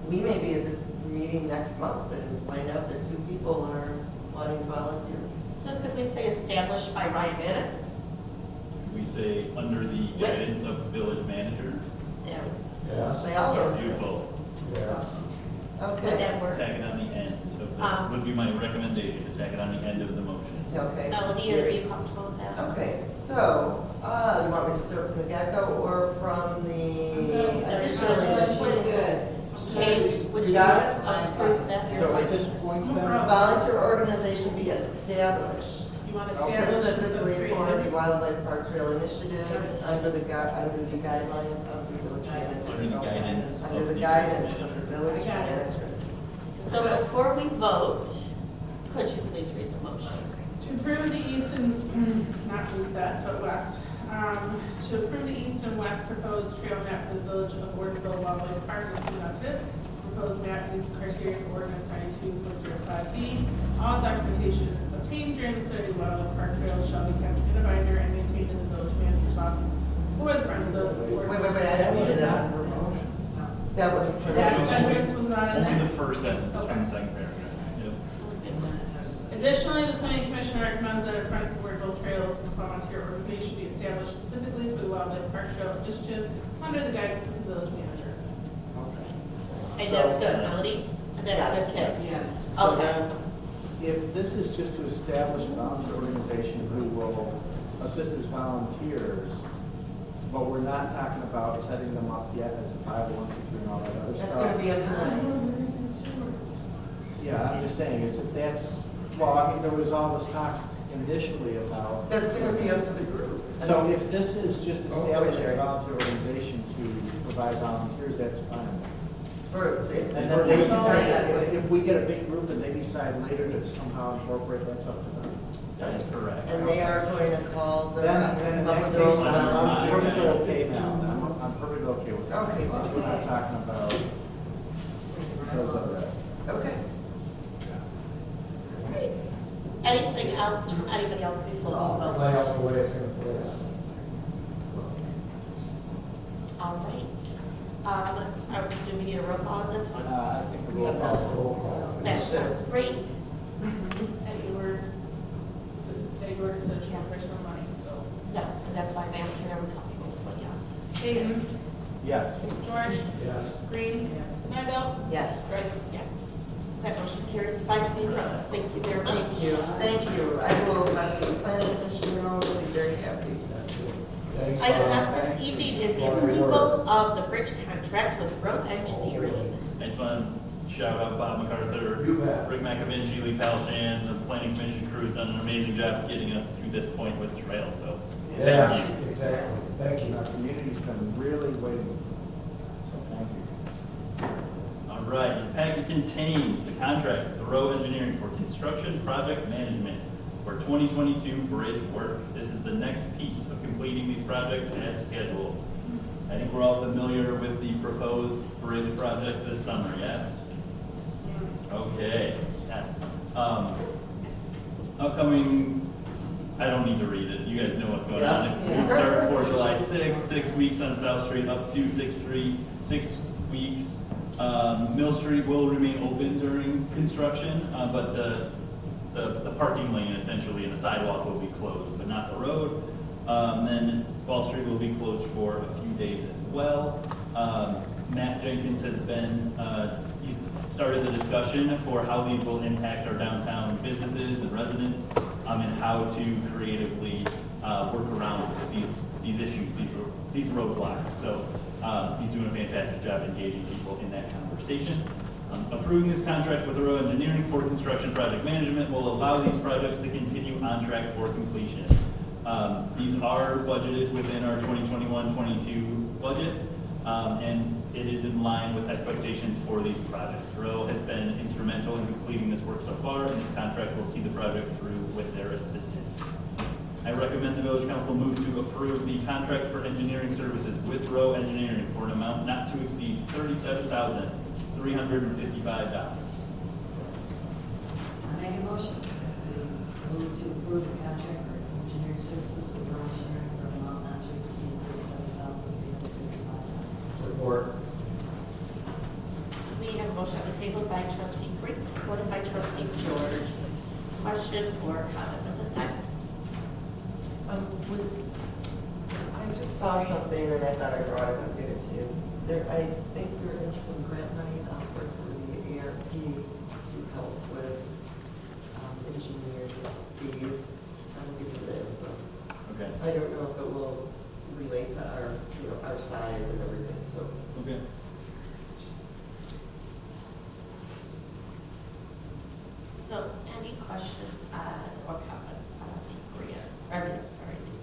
We may be at this meeting next month and find out that two people are wanting to volunteer. So could we say established by Ryan Gaddis? We say under the guidance of village manager, Yeah. Yes, Say all those do things. both. yes. Would Okay, that work? Tack it on the end of Um, the, would be my recommendation, to tack it on the end of the motion. okay. Melody, are you comfortable with that? Okay, so, you want me to start from the get-go or from the additionally? Okay, would You you got it? approve that? So at this point then. Volunteer organization be established You want to establish specifically for the the Wildlife Park Trail Initiative under the guidelines of the village manager. Under the guidance Under of the the guidance village of the village manager. So before we vote, could you please read the motion? To approve the east and, not east that, but west, to approve the east and west proposed trail map for the village of Orderville Wildlife Park is presented. Proposed map meets criteria for ordinance 92.05D. All documentation obtained during the study of the wildlife park trails shall be kept in a binder and maintained in the village manager's office for the friends of Orderville. Wait, I didn't see that. That wasn't. That sentence was not in Only there. the first sentence from the second paragraph. Yep. Additionally, the planning commission recommends that a Friends of Orderville Trails volunteer organization be established specifically for the Wildlife Park Trail Initiative under the guidance of the village manager. And that's good, Melody? And that's good, Kim? Yes. So Okay. then, if this is just to establish a volunteer organization who will assist as volunteers, but we're not talking about setting them up yet as a 501c3 and all that other That's stuff. gonna be up to them. Yeah, I'm just saying, is if that's, well, I mean, there was all this talk initially about. That's gonna be up to the group. So if this is just establishing a volunteer organization to provide volunteers, that's fine. It's And for then they, the if we get a big group and they decide later to somehow incorporate, that's up to them. That is correct. And they are going to call their. Then in that up with case, their own I'm volunteers. perfectly okay now. I'm perfectly okay with that. Okay. As long as we're not talking about those other aspects. Okay. Great. Anything else from anybody else before we vote? Lay out the way it's going to play out. All right. Do we need a roll call on this one? I think the roll call. That sounds great. And you were said you have original money, so. No, and that's why I'm asking everybody, but yes. Hayden, Yes. George, Yes. Green, Nivell, Yes. Rice. Yes. That motion carries 5-0. Thank you very much. Thank you. Thank you. I will let the planning commission know, they'll be very happy. Thanks, Item Bob. F this evening is the approval of the bridge contract with road engineering. I just want to shout out Bob MacArthur, You bet. Rick McAvinci, Lee Palshan, the planning commission crew has done an amazing job getting us to this point with the trail, so. Yes, Thank you. exactly. Thank you. Our community's been really waiting for that, so thank you. All right, your packet contains the contract with Thoreau Engineering for construction project management for 2022 bridge work. This is the next piece of completing these projects as scheduled. I think we're all familiar with the proposed bridge projects this summer, yes? Okay, yes. Upcoming, I don't need to read it, you guys know what's going on. Yes. It will start for July 6th, 6 weeks on South Street, up to 6th Street, 6 weeks. Mill Street will remain open during construction, but the parking lane essentially and the sidewalk will be closed, but not the road. Then Wall Street will be closed for a few days as well. Matt Jenkins has been, he's started the discussion for how these will impact our downtown businesses and residents, and how to creatively work around these issues, these roadblocks. So he's doing a fantastic job engaging people in that conversation. Approving this contract with Thoreau Engineering for construction project management will allow these projects to continue on track for completion. These are budgeted within our 2021-22 budget, and it is in line with expectations for these projects. Thoreau has been instrumental in completing this work so far, and this contract will see the project through with their assistance. I recommend the village council move to approve the contract for engineering services with Thoreau Engineering for an amount not to exceed $37,355. I make a motion. We move to approve the contract for engineering services with Rural Engineering for an amount not to exceed $37,355. Support. We have a motion on the table by trustee Green, supported by trustee George. Questions or comments at this time? I just saw something and I thought I brought it and give it to you. I think there is some grant money offered for the ARP to help with engineering fees. I will give you the info. Okay. I don't know if it will relate to our size and everything, so. Okay. So any questions or comments on the grant, the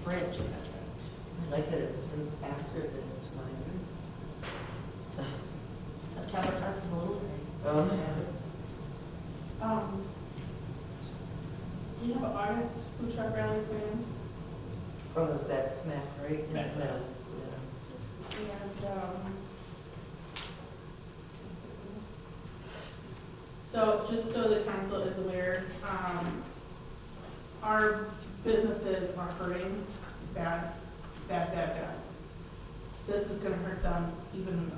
bridge contract? I like that it was after the 20. September Fest is a little late. You have August food truck rally planned, From the set smack, right? Matt. Yeah. and, so just so the council is aware, our businesses are hurting bad. This is gonna hurt them even more.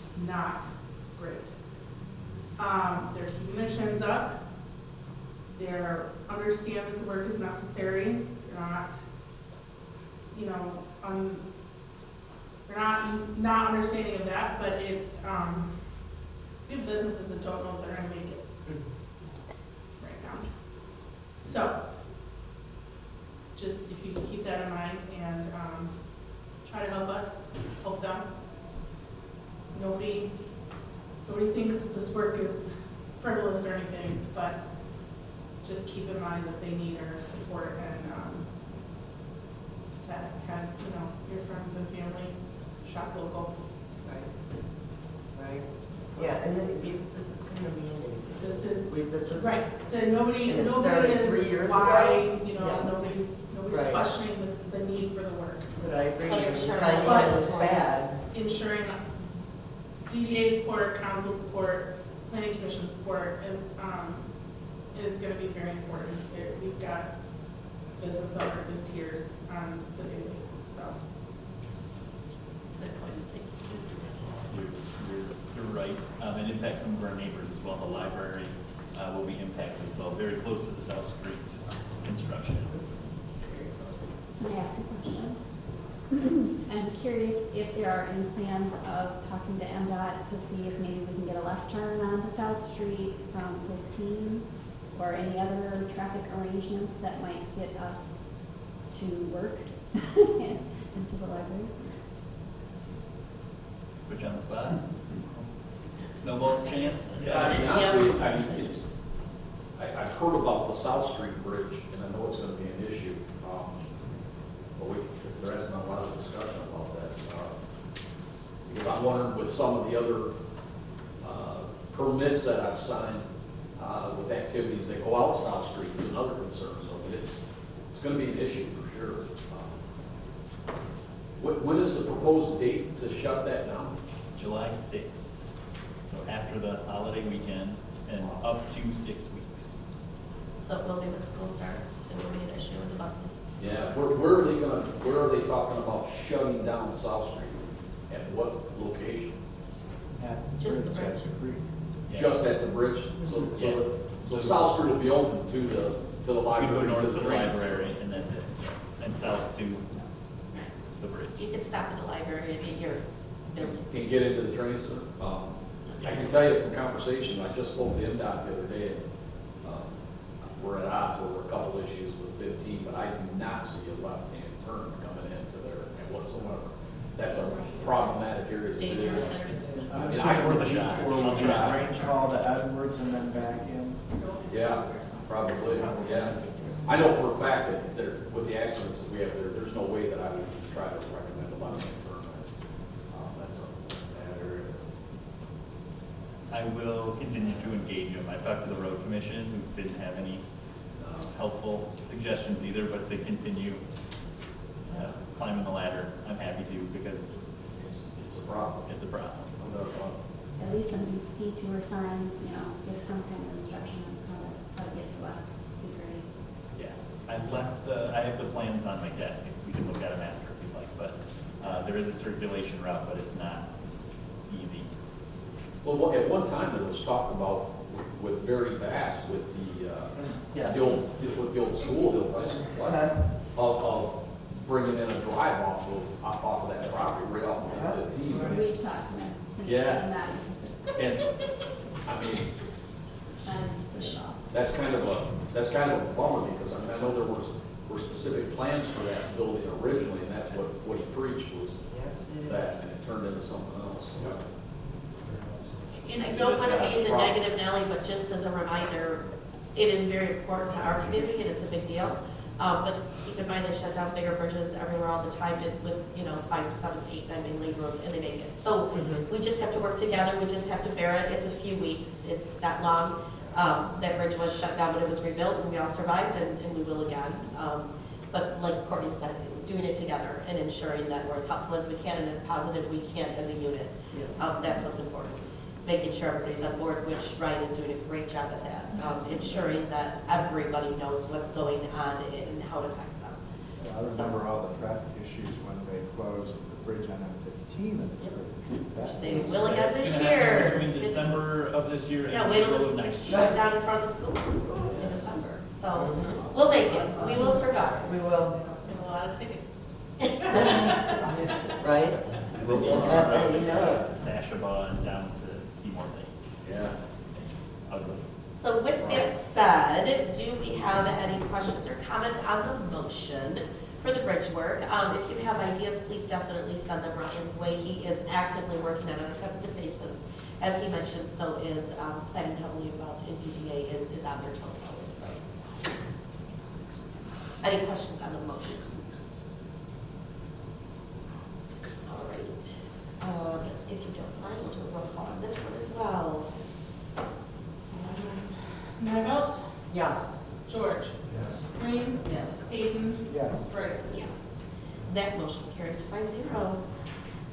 It's not great. They're keeping their chins up. they're understand that the work is necessary. They're not, you know, they're not understanding of that, but it's, we have businesses that don't know if they're gonna make it right now. So, just if you can keep that in mind and, try to help us, help them. Nobody thinks that this work is frivolous or anything, but just keep in mind that they need our support and, to kind of, you know, your friends and family, shop local. Right. Yeah, and then this is kind of meaning. This is. Right, then nobody And it started 3 years is ago? why, you know, Yeah. nobody's Right. questioning the need for the work. But I agree, But the sure, timing but- is bad. Ensuring DDA support, council support, planning commission support is gonna be very important. We've got business owners in tears on the daily, so. Good point, thank you. You're right. It impacts some of our neighbors as well. The library will be impacted as well, very close to the South Street construction. Can I ask a question? I'm curious if there are any plans of talking to MDOT to see if maybe we can get a left turn onto South Street from 15, or any other traffic arrangements that might get us to work into the library. Put you on the spot. Snowball's chance? Yeah, to be honest with you, I mean, I've heard about the South Street Bridge, and I know it's gonna be an issue. But there hasn't been a lot of discussion about that. Because I'm wondering with some of the other permits that I've signed with activities that go out South Street, there's another concern. So it's gonna be an issue for sure. When is the proposed date to shut that down? July 6th. So after the holiday weekend and up to 6 weeks. So it will be when school starts, it will be an issue with the buses. Yeah, where are they talking about shutting down South Street? At what location? Just the bridge. Yeah. Just at the bridge? So South Street will be open to the We go library? north to the train. library and that's it. And south to the bridge. You could stop at the library and get your building. Can get into the train center. I can tell you from conversation, I just spoke to MDOT the other day. We're at odds over a couple issues with 15, but I do not see a left-hand turn coming into there whatsoever. That's a problematic area to do. Dangerous. It's worth a shot. I'll try. Range call to Edwards and then back in. Yeah, probably, yeah. I know for a fact that with the accidents that we have there, there's no way that I would try to recommend a left-hand turn. That's a bad area. I will continue to engage them. I talked to the road commission, who didn't have any helpful suggestions either, but they continue climbing the ladder. I'm happy to because It's a problem. it's a problem. No doubt about it. At least some detour signs, give some kind of instruction on how to get to us, would be great. Yes, I have the plans on my desk. We can look at them after if you'd like, but there is a circulation route, but it's not easy. Well, at one time, there was talk about with very fast with the old school, the of bringing in a drive off of that property right off of 15. We've talked to them. Yeah. I'm not interested. And, I mean, Not interested at all. that's kind of a bummer because I know there were specific plans for that building originally, and that's what he preached was Yes, it is. that, and it turned into something else. And I don't want to be the negative Nelly, but just as a reminder, it is very important to our community and it's a big deal. But keep in mind, they shut down bigger bridges everywhere all the time with, 5, 7, 8, 9 main league roads, and they make it. So we just have to work together, we just have to bear it. It's a few weeks, it's that long. That bridge was shut down, but it was rebuilt, and we all survived, and we will again. But like Courtney said, doing it together and ensuring that we're as helpful as we can and as positive we can as a unit. That's what's important. Making sure everybody's on board, which Ryan is doing a great job at that. Ensuring that everybody knows what's going on and how it affects them. Yeah, I remember all the traffic issues when they closed the bridge on M15. Which they will again That's this gonna happen year. between December of this year and Yeah, wait till April of this next shut year. down in front of the school in December. September. So we'll make it. We will survive. We will, We have a lot of tickets. right? To Sashaba and down to Seymour Lake. Yeah. It's ugly. So with that said, do we have any questions or comments on the motion for the bridge work? If you have ideas, please definitely send them Ryan's way. He is actively working on it on a constant basis. As he mentioned, so is planning heavily involved in DDA is on their toes always. So, any questions on the motion? All right. If you don't mind, we'll do a roll call on this one as well. Nivelt, Yes. George, Yes. Green, Yes. Hayden, Yes. Bryce. Yes. That motion carries 5-0.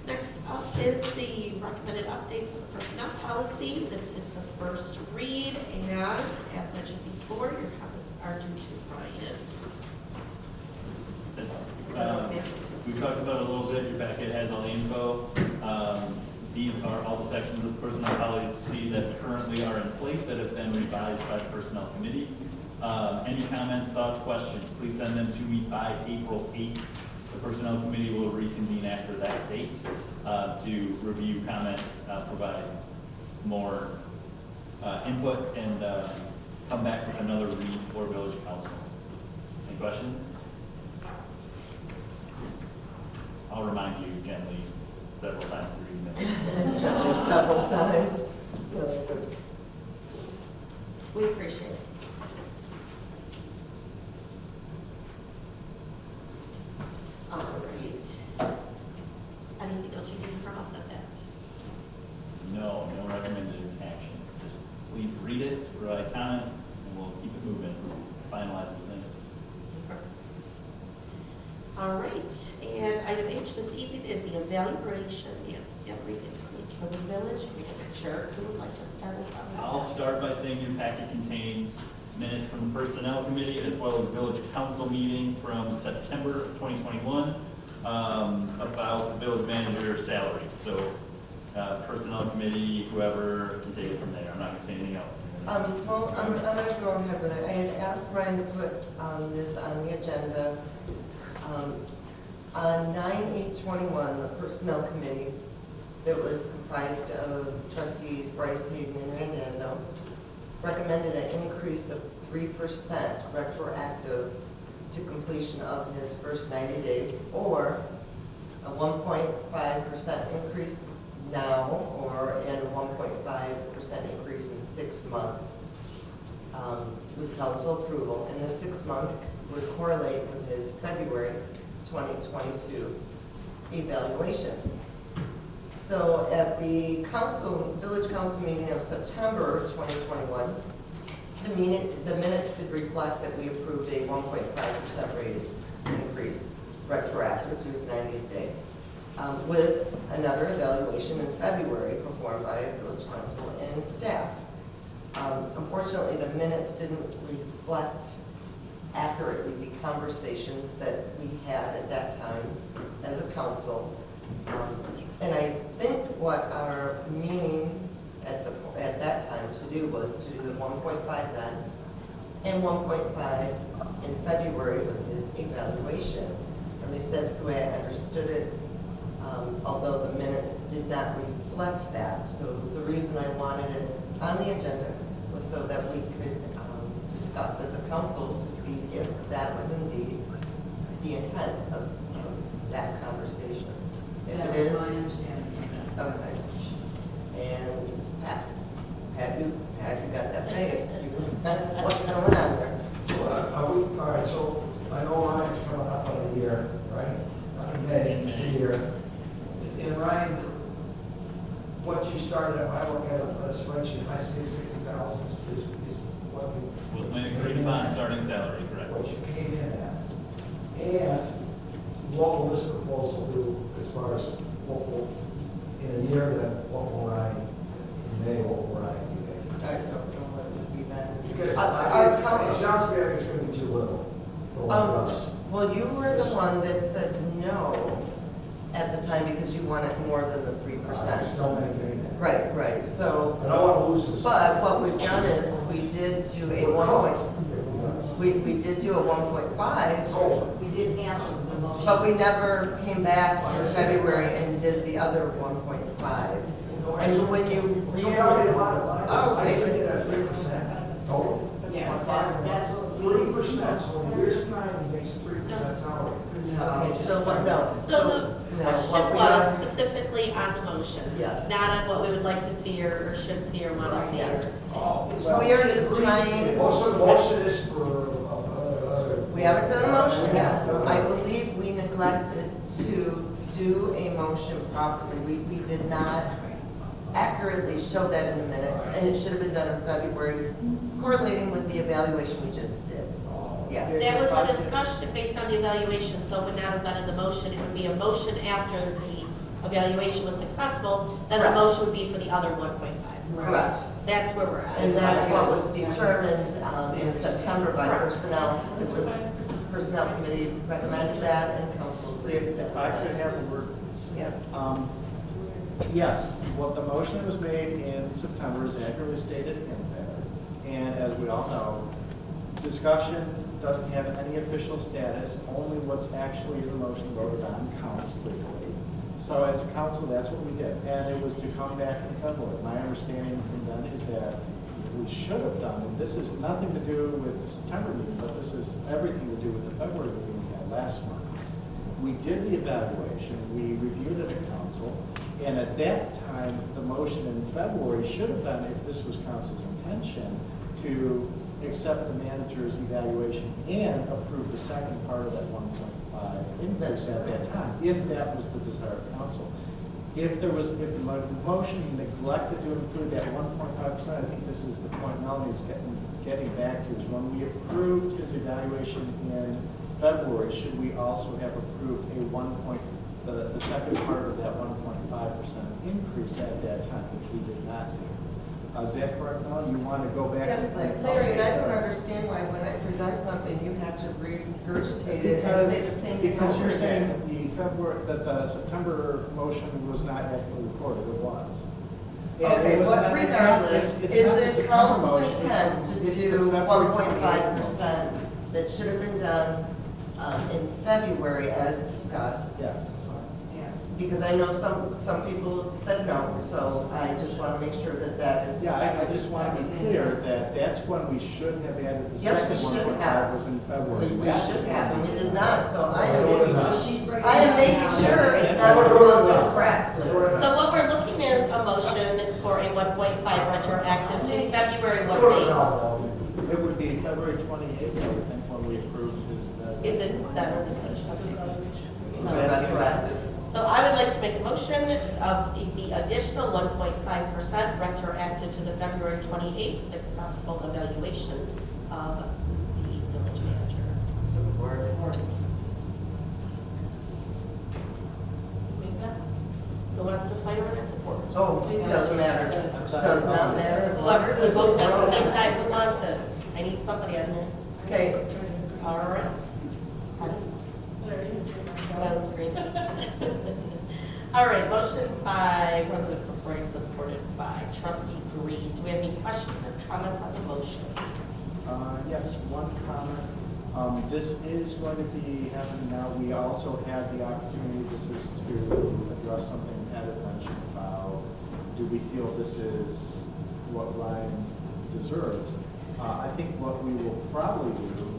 Next up is the recommended updates of the personnel policy. This is the first read, and as mentioned before, your comments are due to Ryan. So, is that okay? We talked about it a little bit, your packet has all the info. These are all the sections of the personnel policy that currently are in place that have been revised by the personnel committee. Any comments, thoughts, questions, please send them to me by April 8th. The personnel committee will reconvene after that date to review comments, provide more input, and come back with another read for village council. Any questions? I'll remind you gently several times to read them. Several times. We appreciate it. All right. Anything else you need from us at that? No recommended action. Just please read it, provide comments, and we'll keep it moving. Let's finalize this thing. All right, and item H this evening is the evaluation and salary increase for the village manager. Who would like to start us on that? I'll start by saying your packet contains minutes from the personnel committee as well as the village council meeting from September of 2021 about the village manager salary. So personnel committee, whoever can take it from there. I'm not going to say anything else. Well, I'm going to go ahead with it. I had asked Ryan to put this on the agenda. On 9/8/21, the personnel committee that was comprised of trustees Bryce, Hayden, and Liaison recommended an increase of 3% retroactive to completion of his first 90 days, or a 1.5% increase now, or and a 1.5% increase in 6 months with council approval. And the 6 months would correlate with his February 2022 evaluation. So at the village council meeting of September 2021, the minutes did reflect that we approved a 1.5% raise increase retroactive to his 90th day, with another evaluation in February performed by village council and staff. Unfortunately, the minutes didn't reflect accurately the conversations that we had at that time as a council. And I think what our meaning at that time to do was to do the 1.5 then and 1.5 in February with his evaluation. At least that's the way I understood it, although the minutes did not reflect that. So the reason I wanted it on the agenda was so that we could discuss as a council to see if that was indeed the intent of that conversation. If That it was is, my understanding. okay. And Pat, you got that face? What's going on there? All right, so I know Ryan's coming up on a year, right? On May, it's a year. And Ryan, once you started, I look at a spreadsheet, I see 60,000 is what we. With my agreed upon starting salary, correct? What you came in at. And what will this proposal do as far as what will, in a year, then what will Ryan, in May, what will Ryan be making? I don't know what would be better. Because Our it sounds like it's going to be too little for one of us. Well, you were the one that said no at the time because you wanted more than the 3%. Still maintain that. Right, so, I don't want to lose this. but what we've done is we did do a We're 1 point. If we We did do a 1.5, We did half of the motion. but we never came back in February and did the other 1.5. And when you. We already allotted money. Oh, I okay. said it at 3% total. Yes, that's what we. 3%, so here's 9, makes 3% salary. Okay, so what, no. So the no, question what we was are- specifically on the motion. Yes. Not on what we would like to see or should see or want to see. Yes. Oh, We are just trying. Most of the motion is for other. We haven't done a motion yet. I believe we neglected to do a motion properly. We did not accurately show that in the minutes, and it should have been done in February, correlating with the evaluation we just did. Yeah. That was the discussion based on the evaluation, so it would not have been in the motion. It would be a motion after the evaluation was successful, then the Correct. motion would be for the other 1.5. Correct. That's where we're at. And that's what was determined in September by personnel. It was personnel committee recommended that, and council agreed with that. If I could have a word. Yes. Yes, what the motion that was made in September is accurately stated in there. And as we all know, discussion doesn't have any official status, only what's actually in the motion voted on counts legally. So as a council, that's what we did, and it was to come back in February. My understanding from then is that we should have done, and this is nothing to do with the September meeting, but this is everything to do with the February meeting we had last month. We did the evaluation, we reviewed it at council, and at that time, the motion in February should have been, if this was council's intention, to accept the manager's evaluation and approve the second part of that 1.5 increase at that time, if that was the desire of council. If the motion neglected to include that 1.5%, I think this is the point Melanie's getting back to, is when we approved his evaluation in February, should we also have approved the second part of that 1.5% increase at that time, which we did not do. Is that correct, Melanie? You want to go back? Yes, Larry, and I don't understand why when I present something, you have to regurgitate it and say the same thing Because over you're saying again. the September motion was not actually recorded, it was. And Okay, it was but not- it's not- regardless, it's is not the it September council's motion, intent to it's the do February 1.5% that should have been done in February as discussed? Yes. Yes. Because I know some people said no, so I just want to make sure that that is. Yeah, I just want to be clear that that's when we should have added the Yes, we second should 1.5 have. was in February. We should have, and we did not, so I she's bringing am making sure it's not going off cracks. So what we're looking is a motion for a 1.5 retroactive to February what date? It would be February 28th, I would think, when we approved his. Is it that when we finish up? It's not retroactive. So I would like to make a motion of the additional 1.5% retroactive to the February 28th successful evaluation of the village manager. Support. Who wants to fight over that support? Oh, it doesn't matter. Does not matter as long Whoever, as it's it's. both at the same time, who wants it? I need somebody on there. Okay, All right. On the screen. All right, motion by President Corporay, supported by Trustee Green. Do we have any questions or comments on the motion? Yes, one comment. This is going to be happening now. We also have the opportunity, this is to address something Ed had mentioned about, do we feel this is what Ryan deserves? I think what we will probably do,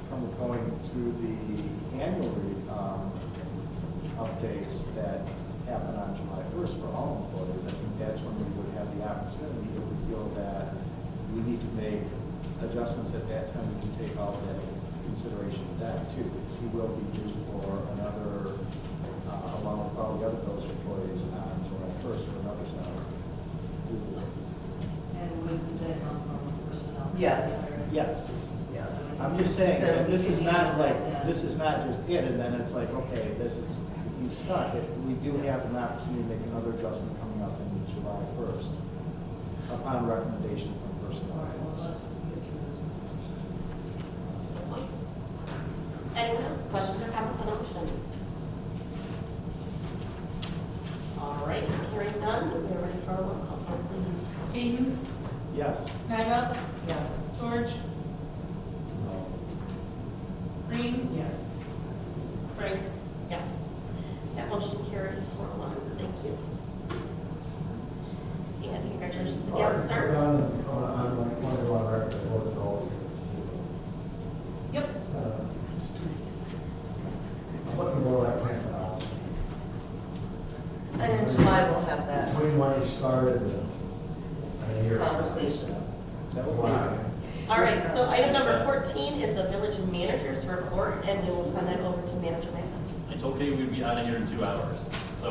from going to the annual updates that happen on July 1st for all employees, I think that's when we would have the opportunity, if we feel that we need to make adjustments at that time, we can take all that into consideration of that too, because he will be due for another, along with all the other village employees on July 1st for another salary. And would that come from personnel? Yes. Yes. yes. I'm just saying that this is not like, Yeah. this is not just it, and then it's like, okay, this is, he's stuck. We do have an opportunity to make another adjustment coming up in July 1st upon recommendation from personnel. Anyone else? Questions or comments on the motion? All right, hearing none, we're ready for a roll call vote, please. Hayden, Yes. Nyla, Yes. George, No. Green? Yes. Price? Yes. That motion carries 4-1. Thank you. And congratulations again, sir. On my point of our record, I voted all Yep. I'm looking for that plan now. And in July, we'll have that Between when you started and a year. conversation. Wow. All right, so item number 14 is the village manager's report, and we will send that over to Manager Mathis. It's okay, we'd be out of here in 2 hours. So,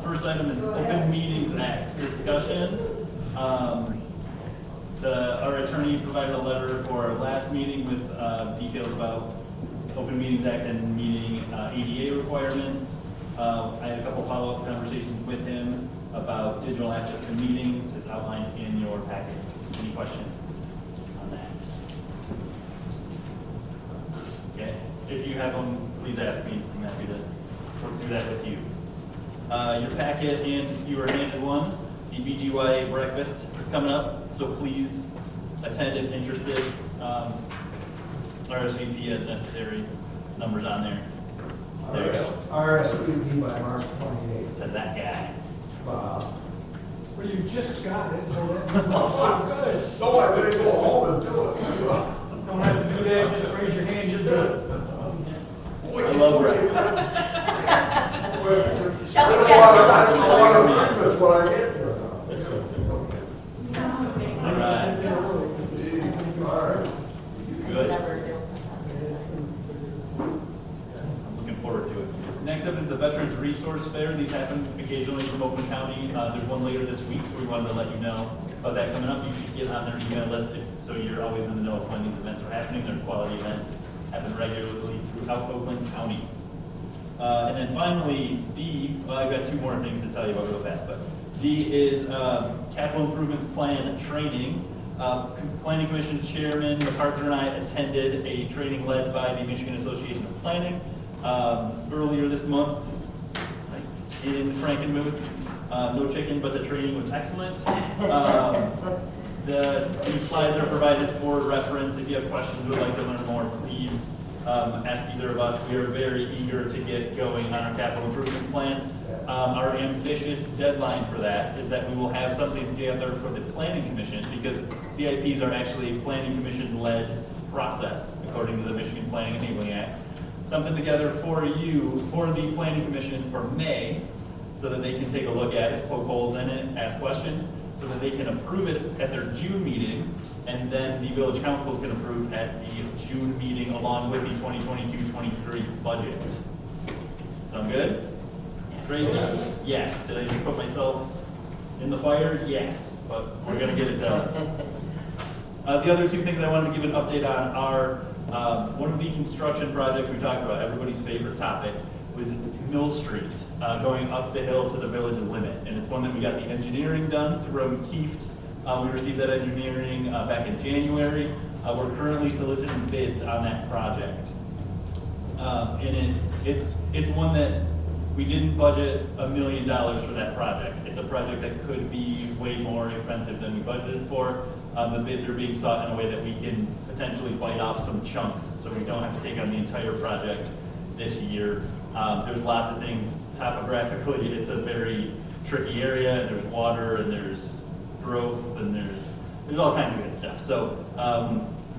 first item is Open Meetings Act discussion. Our attorney provided a letter for our last meeting with details about Open Meetings Act and meeting ADA requirements. I had a couple follow-up conversations with him about digital access to meetings. It's outlined in your packet. Any questions on that? Okay, if you have them, please ask me. I'm happy to work through that with you. Your packet, and you were handed one. The BGYA breakfast is coming up, so please attend if interested. RSVP as necessary. Numbers on there. There you go. RSVP by March 28th. To that guy. Wow. Well, you just got it, so that, So I better go home and do it. don't have to do that, just raise your hand, you're good. I love breakfast. Shelley's I got two. She's want on. to breakfast when I get there. All right. All right. Good. Never do something. I'm looking forward to it. Next up is the Veterans Resource Fair. These happen occasionally from Oakland County. There's one later this week, so we wanted to let you know about that coming up. You should get on their email list so you're always in the know of when these events are happening. They're quality events, happen regularly throughout Oakland County. And then finally, D, well, I've got two more things to tell you about real fast, but D is capital improvements plan training. Planning Commission Chairman McArthur and I attended a training led by the Michigan Association of Planning earlier this month in Frankenmuth. No chicken, but the training was excellent. These slides are provided for reference. If you have questions or would like to learn more, please ask either of us. We are very eager to get going on our capital improvements plan. Our ambitious deadline for that is that we will have something together for the Planning Commission, because CIPs are actually a Planning Commission-led process, according to the Michigan Planning Enabling Act. Something together for you, for the Planning Commission for May, so that they can take a look at it, poke holes in it, ask questions, so that they can approve it at their June meeting, and then the Village Council can approve at the June meeting along with the 2022-23 budget. Sound good? Crazy? Yes. Did I just put myself in the fire? Yes, but we're gonna get it done. The other two things I wanted to give an update on are, one of the construction projects we talked about, everybody's favorite topic, was Mill Street, going up the hill to the village limit. And it's one that we got the engineering done through Kieft. We received that engineering back in January. We're currently soliciting bids on that project. And it's one that we didn't budget $1 million for that project. It's a project that could be way more expensive than we budgeted for. The bids are being sought in a way that we can potentially bite off some chunks, so we don't have to take on the entire project this year. There's lots of things topographically. It's a very tricky area, and there's water, and there's growth, and there's all kinds of good stuff. So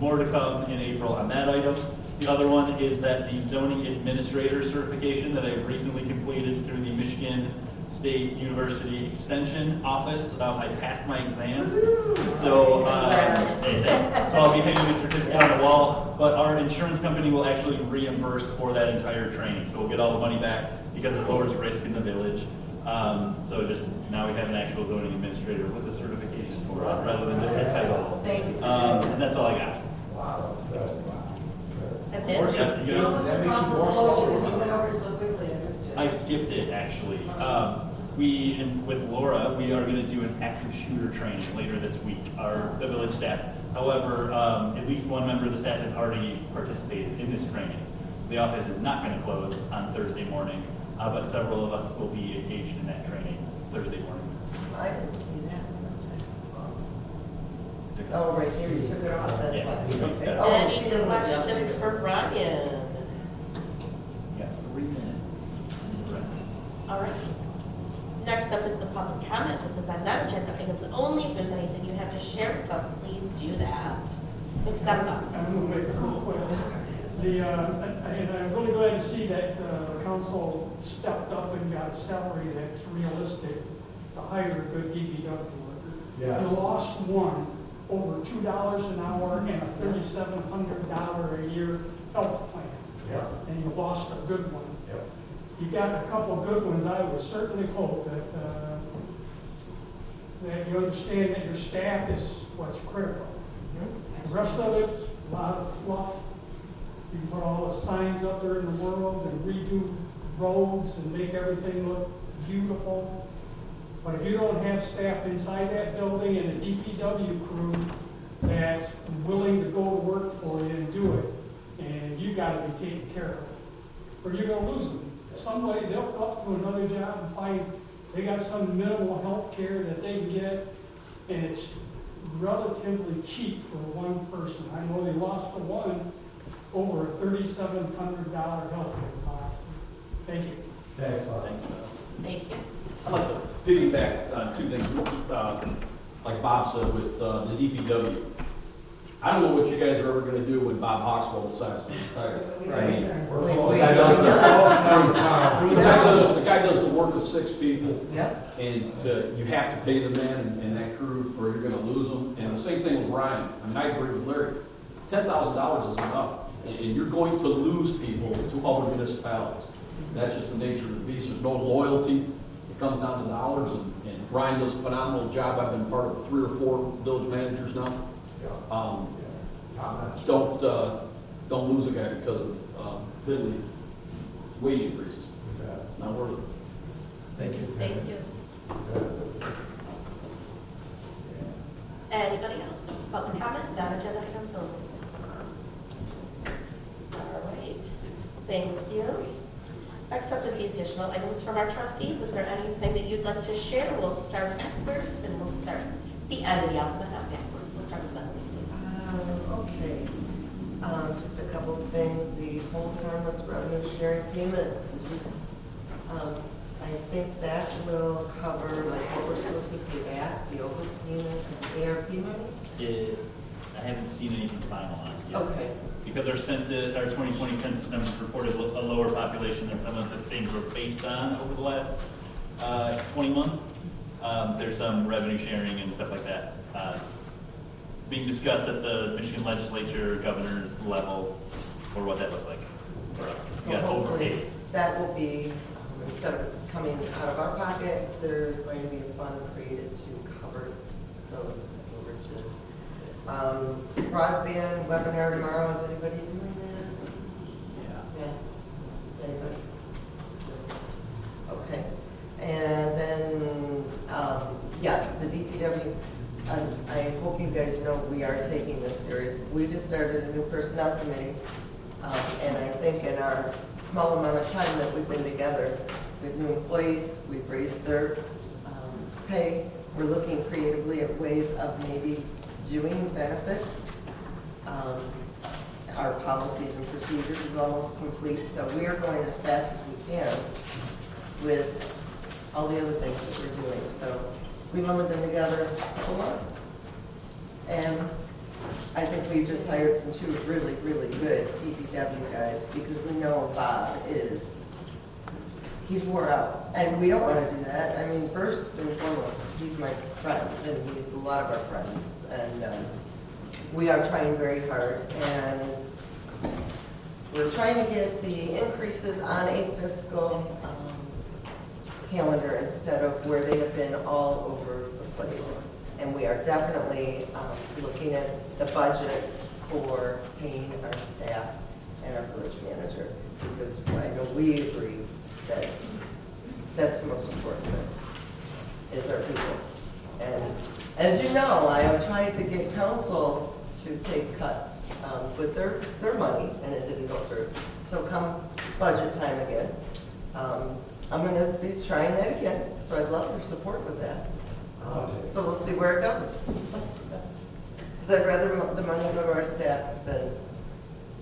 more to come in April on that item. The other one is that the zoning administrator certification that I recently completed through the Michigan State University Extension Office. I passed my exam, so so I'll be hanging a certificate on the wall, but our insurance company will actually reimburse for that entire training. So we'll get all the money back because it lowers risk in the village. So just now we have an actual zoning administrator with a certification rather than just a title. Thank you. And that's all I got. Wow, that's good. That's it? Yeah, you What know, was this on closure? You went over it so quickly, I missed it. I skipped it, actually. With Laura, we are going to do an active shooter training later this week, the village staff. However, at least one member of the staff has already participated in this training. So the office is not going to close on Thursday morning, but several of us will be engaged in that training Thursday morning. I didn't see that. Oh, right here, you took it off, that's Yeah. why. Okay. Oh, she Any didn't look down questions there. for Brian? Got 3 minutes. All right. Next up is the public comment. This is on non-agenda items only. If there's anything you have to share with us, please do that. Except I'm going to make it real quick. And I'm really glad to see that the council stepped up and got a salary that's realistic to hire a good DPW worker. Yes. You lost one over $2 an hour and a $3,700 a year health plan. Yeah. And you lost a good one. Yep. You got a couple of good ones. I would certainly hope that you understand that your staff is what's critical. The rest of it, a lot of fluff. You can put all the signs up there in the world and redo roads and make everything look beautiful. But if you don't have staff inside that building and a DPW crew that's willing to go to work for you and do it, and you gotta be taken care of, or you're gonna lose them. Somebody, they'll go up to another job and find they got some minimal health care that they can get, and it's relatively cheap for one person. I know they lost the one over a $3,700 health care policy. Thank you. Thanks, Thanks, Bob. thank you. I'd like to piggyback on 2 things, like Bob said with the DPW. I don't know what you guys are ever gonna do when Bob Hawkswell decides to retire. Right. We're We- close. we- That does we the know. most downtown. We The guy know. does, the guy does the work of 6 people, Yes, and you have to pay the men and that crew, or you're gonna lose them. And the same thing with Ryan. I mean, I agree with Larry. $10,000 is enough, and you're going to lose people to other municipalities. That's just the nature of the beast. There's no loyalty. It comes down to dollars, and Ryan does a phenomenal job. I've been part of 3 or 4 village managers now. Yeah. Comments? Don't lose a guy because of piddly wage increases. Yeah. It's not worth it. Thank you. Thank you. Anybody else? Public comment, non-agenda items only. All right, thank you. Next up is the additional items from our trustees. Is there anything that you'd like to share? We'll start backwards, and we'll start the end of the alphabet, not backwards. We'll start with Melanie, please. okay. Just a couple of things. The hold harmless revenue sharing payments. I think that will cover like what we're supposed to pay back, the overpayment and ARP money. I haven't seen anything final on it yet. Okay. Because our census, our 2020 census numbers reported a lower population than some of the things we're based on over the last 20 months. There's some revenue sharing and stuff like that being discussed at the Michigan legislature, governor's level, or what that looks like for us. We got hopefully overpaid. that will be, instead of coming out of our pocket, there's going to be a fund created to cover those overages. Broadband webinar tomorrow, is anybody doing that? Yeah. Anybody? Okay. And then, yes, the DPW, I hope you guys know we are taking this serious. We just started a new personnel committee, and I think in our small amount of time that we've been together with new employees, we've raised their pay. We're looking creatively at ways of maybe doing benefits. Our policies and procedures is almost complete, so we are going as fast as we can with all the other things that we're doing. So we've only been together a couple months. And I think we just hired some 2 really, really good DPW guys because we know Bob he's wore out. And we don't want to do that. I mean, first and foremost, he's my friend and he's a lot of our friends. And we are trying very hard. And we're trying to get the increases on a fiscal calendar instead of where they have been all over the place. And we are definitely looking at the budget for paying our staff and our village manager, because I know we agree that that's the most important thing, is our people. And as you know, I have tried to get council to take cuts with their money, and it didn't go through. So come budget time again, I'm going to be trying that again, so I'd love your support with that. So we'll see where it goes. Because I'd rather the money go to our staff than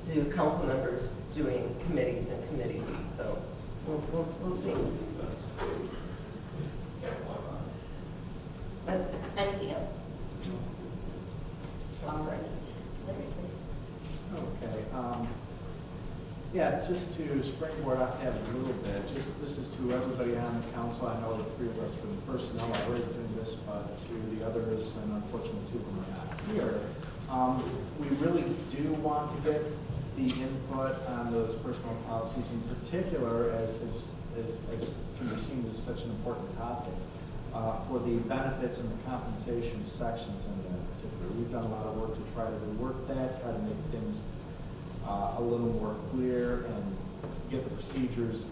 to council members doing committees and committees. So we'll see. That's it. Anything else? All right. Larry, please. Okay. Yeah, just to springboard off that a little bit, this is to everybody on the council. I know the three of us from personnel are already doing this, but to the others, and unfortunately two of them are not here. We really do want to get the input on those personal policies in particular, as can be seen as such an important topic, for the benefits and the compensation sections in that particular. We've done a lot of work to try to rework that, try to make things a little more clear and get the procedures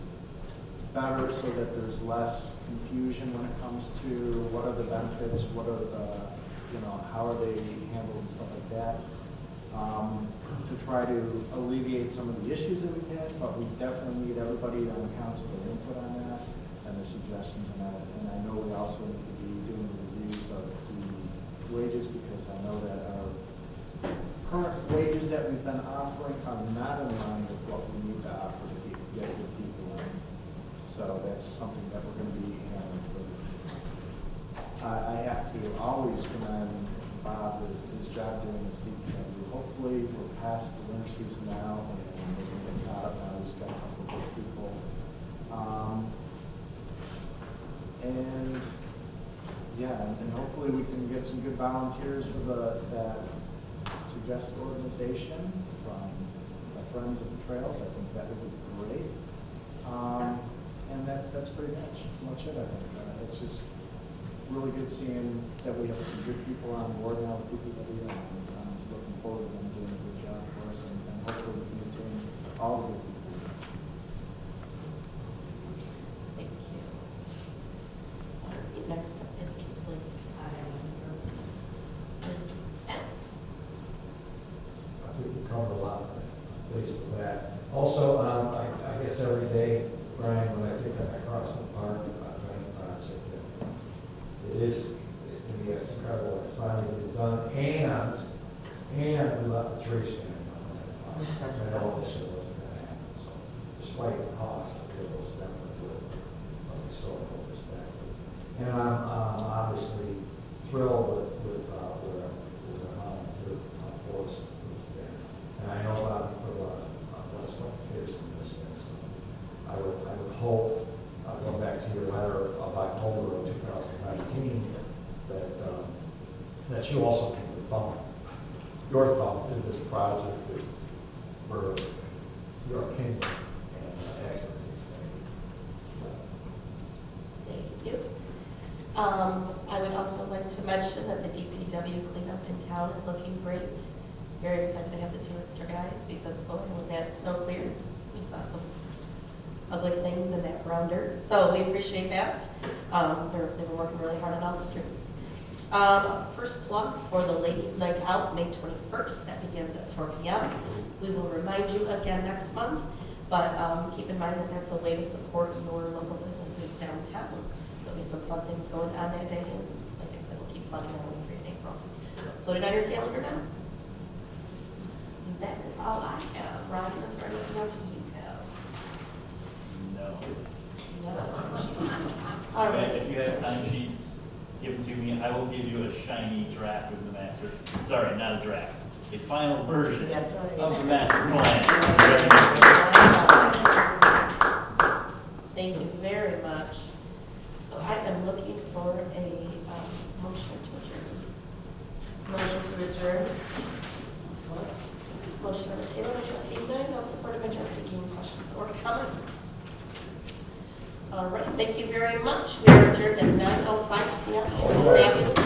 better so that there's less confusion when it comes to what are the benefits, what are the, how are they handled and stuff like that. To try to alleviate some of the issues that we've had, but we definitely need everybody on the council to input on that and their suggestions on that. And I know we also need to be doing reviews of the wages, because I know that our current wages that we've been offering are not in line with what we need to offer to get good people in. So that's something that we're going to be handling further. I have to always commend Bob with his job doing this DPW. Hopefully we're past the winter season now and we're going to get caught up now. We've got a couple of good people. And hopefully we can get some good volunteers for that suggested organization from the Friends of the Trails. I think that would be great. And that's pretty much it, I think. It's just really good seeing that we have some good people on board now, the people that we have. I'm looking forward to them doing a good job for us, and hopefully we can maintain all the good people. Thank you. All right, next up is Kate, please. I think we covered a lot of things with that. Also, I guess every day, Brian, when I think I cross the park, it is, to me, it's incredible. It's finally been done, and we left the tree stand on that. I know this wasn't going to happen. So, despite the cost, I feel it was definitely good from a historical perspective. And I'm obviously thrilled with where I'm to Forest. And I know a lot of people less like kids from this thing. So I would hope, going back to your letter of October of 2019, that you also give your thumb in this project for your opinion and expertise. Thank you. I would also like to mention that the DPW cleanup in town is looking great. Very excited to have the 2 extra guys be visible, and with that snow cleared, we saw some ugly things in that brown dirt. So we appreciate that. They've been working really hard on all the streets. First plug for the Ladies' Night Out, May 21st. That begins at 4 p.m. We will remind you again next month, but keep in mind that that's a way to support your local businesses downtown. There'll be some fun things going on that day, and like I said, we'll keep plugging on for April. Put it on your calendar now. That is all I have. Ron, is there anything else you have? No. All right. If you have time sheets, give them to me. I will give you a shiny draft of the master. Sorry, not a draft. A final version That's right. of the master plan. Thank you very much. So I am looking for a motion to adjourn. Motion to adjourn. Motion on the table by trustee Knight, supported by trustee King. Questions or comments? All right, thank you very much. We are adjourned at 9:05 p.m. Fabulous.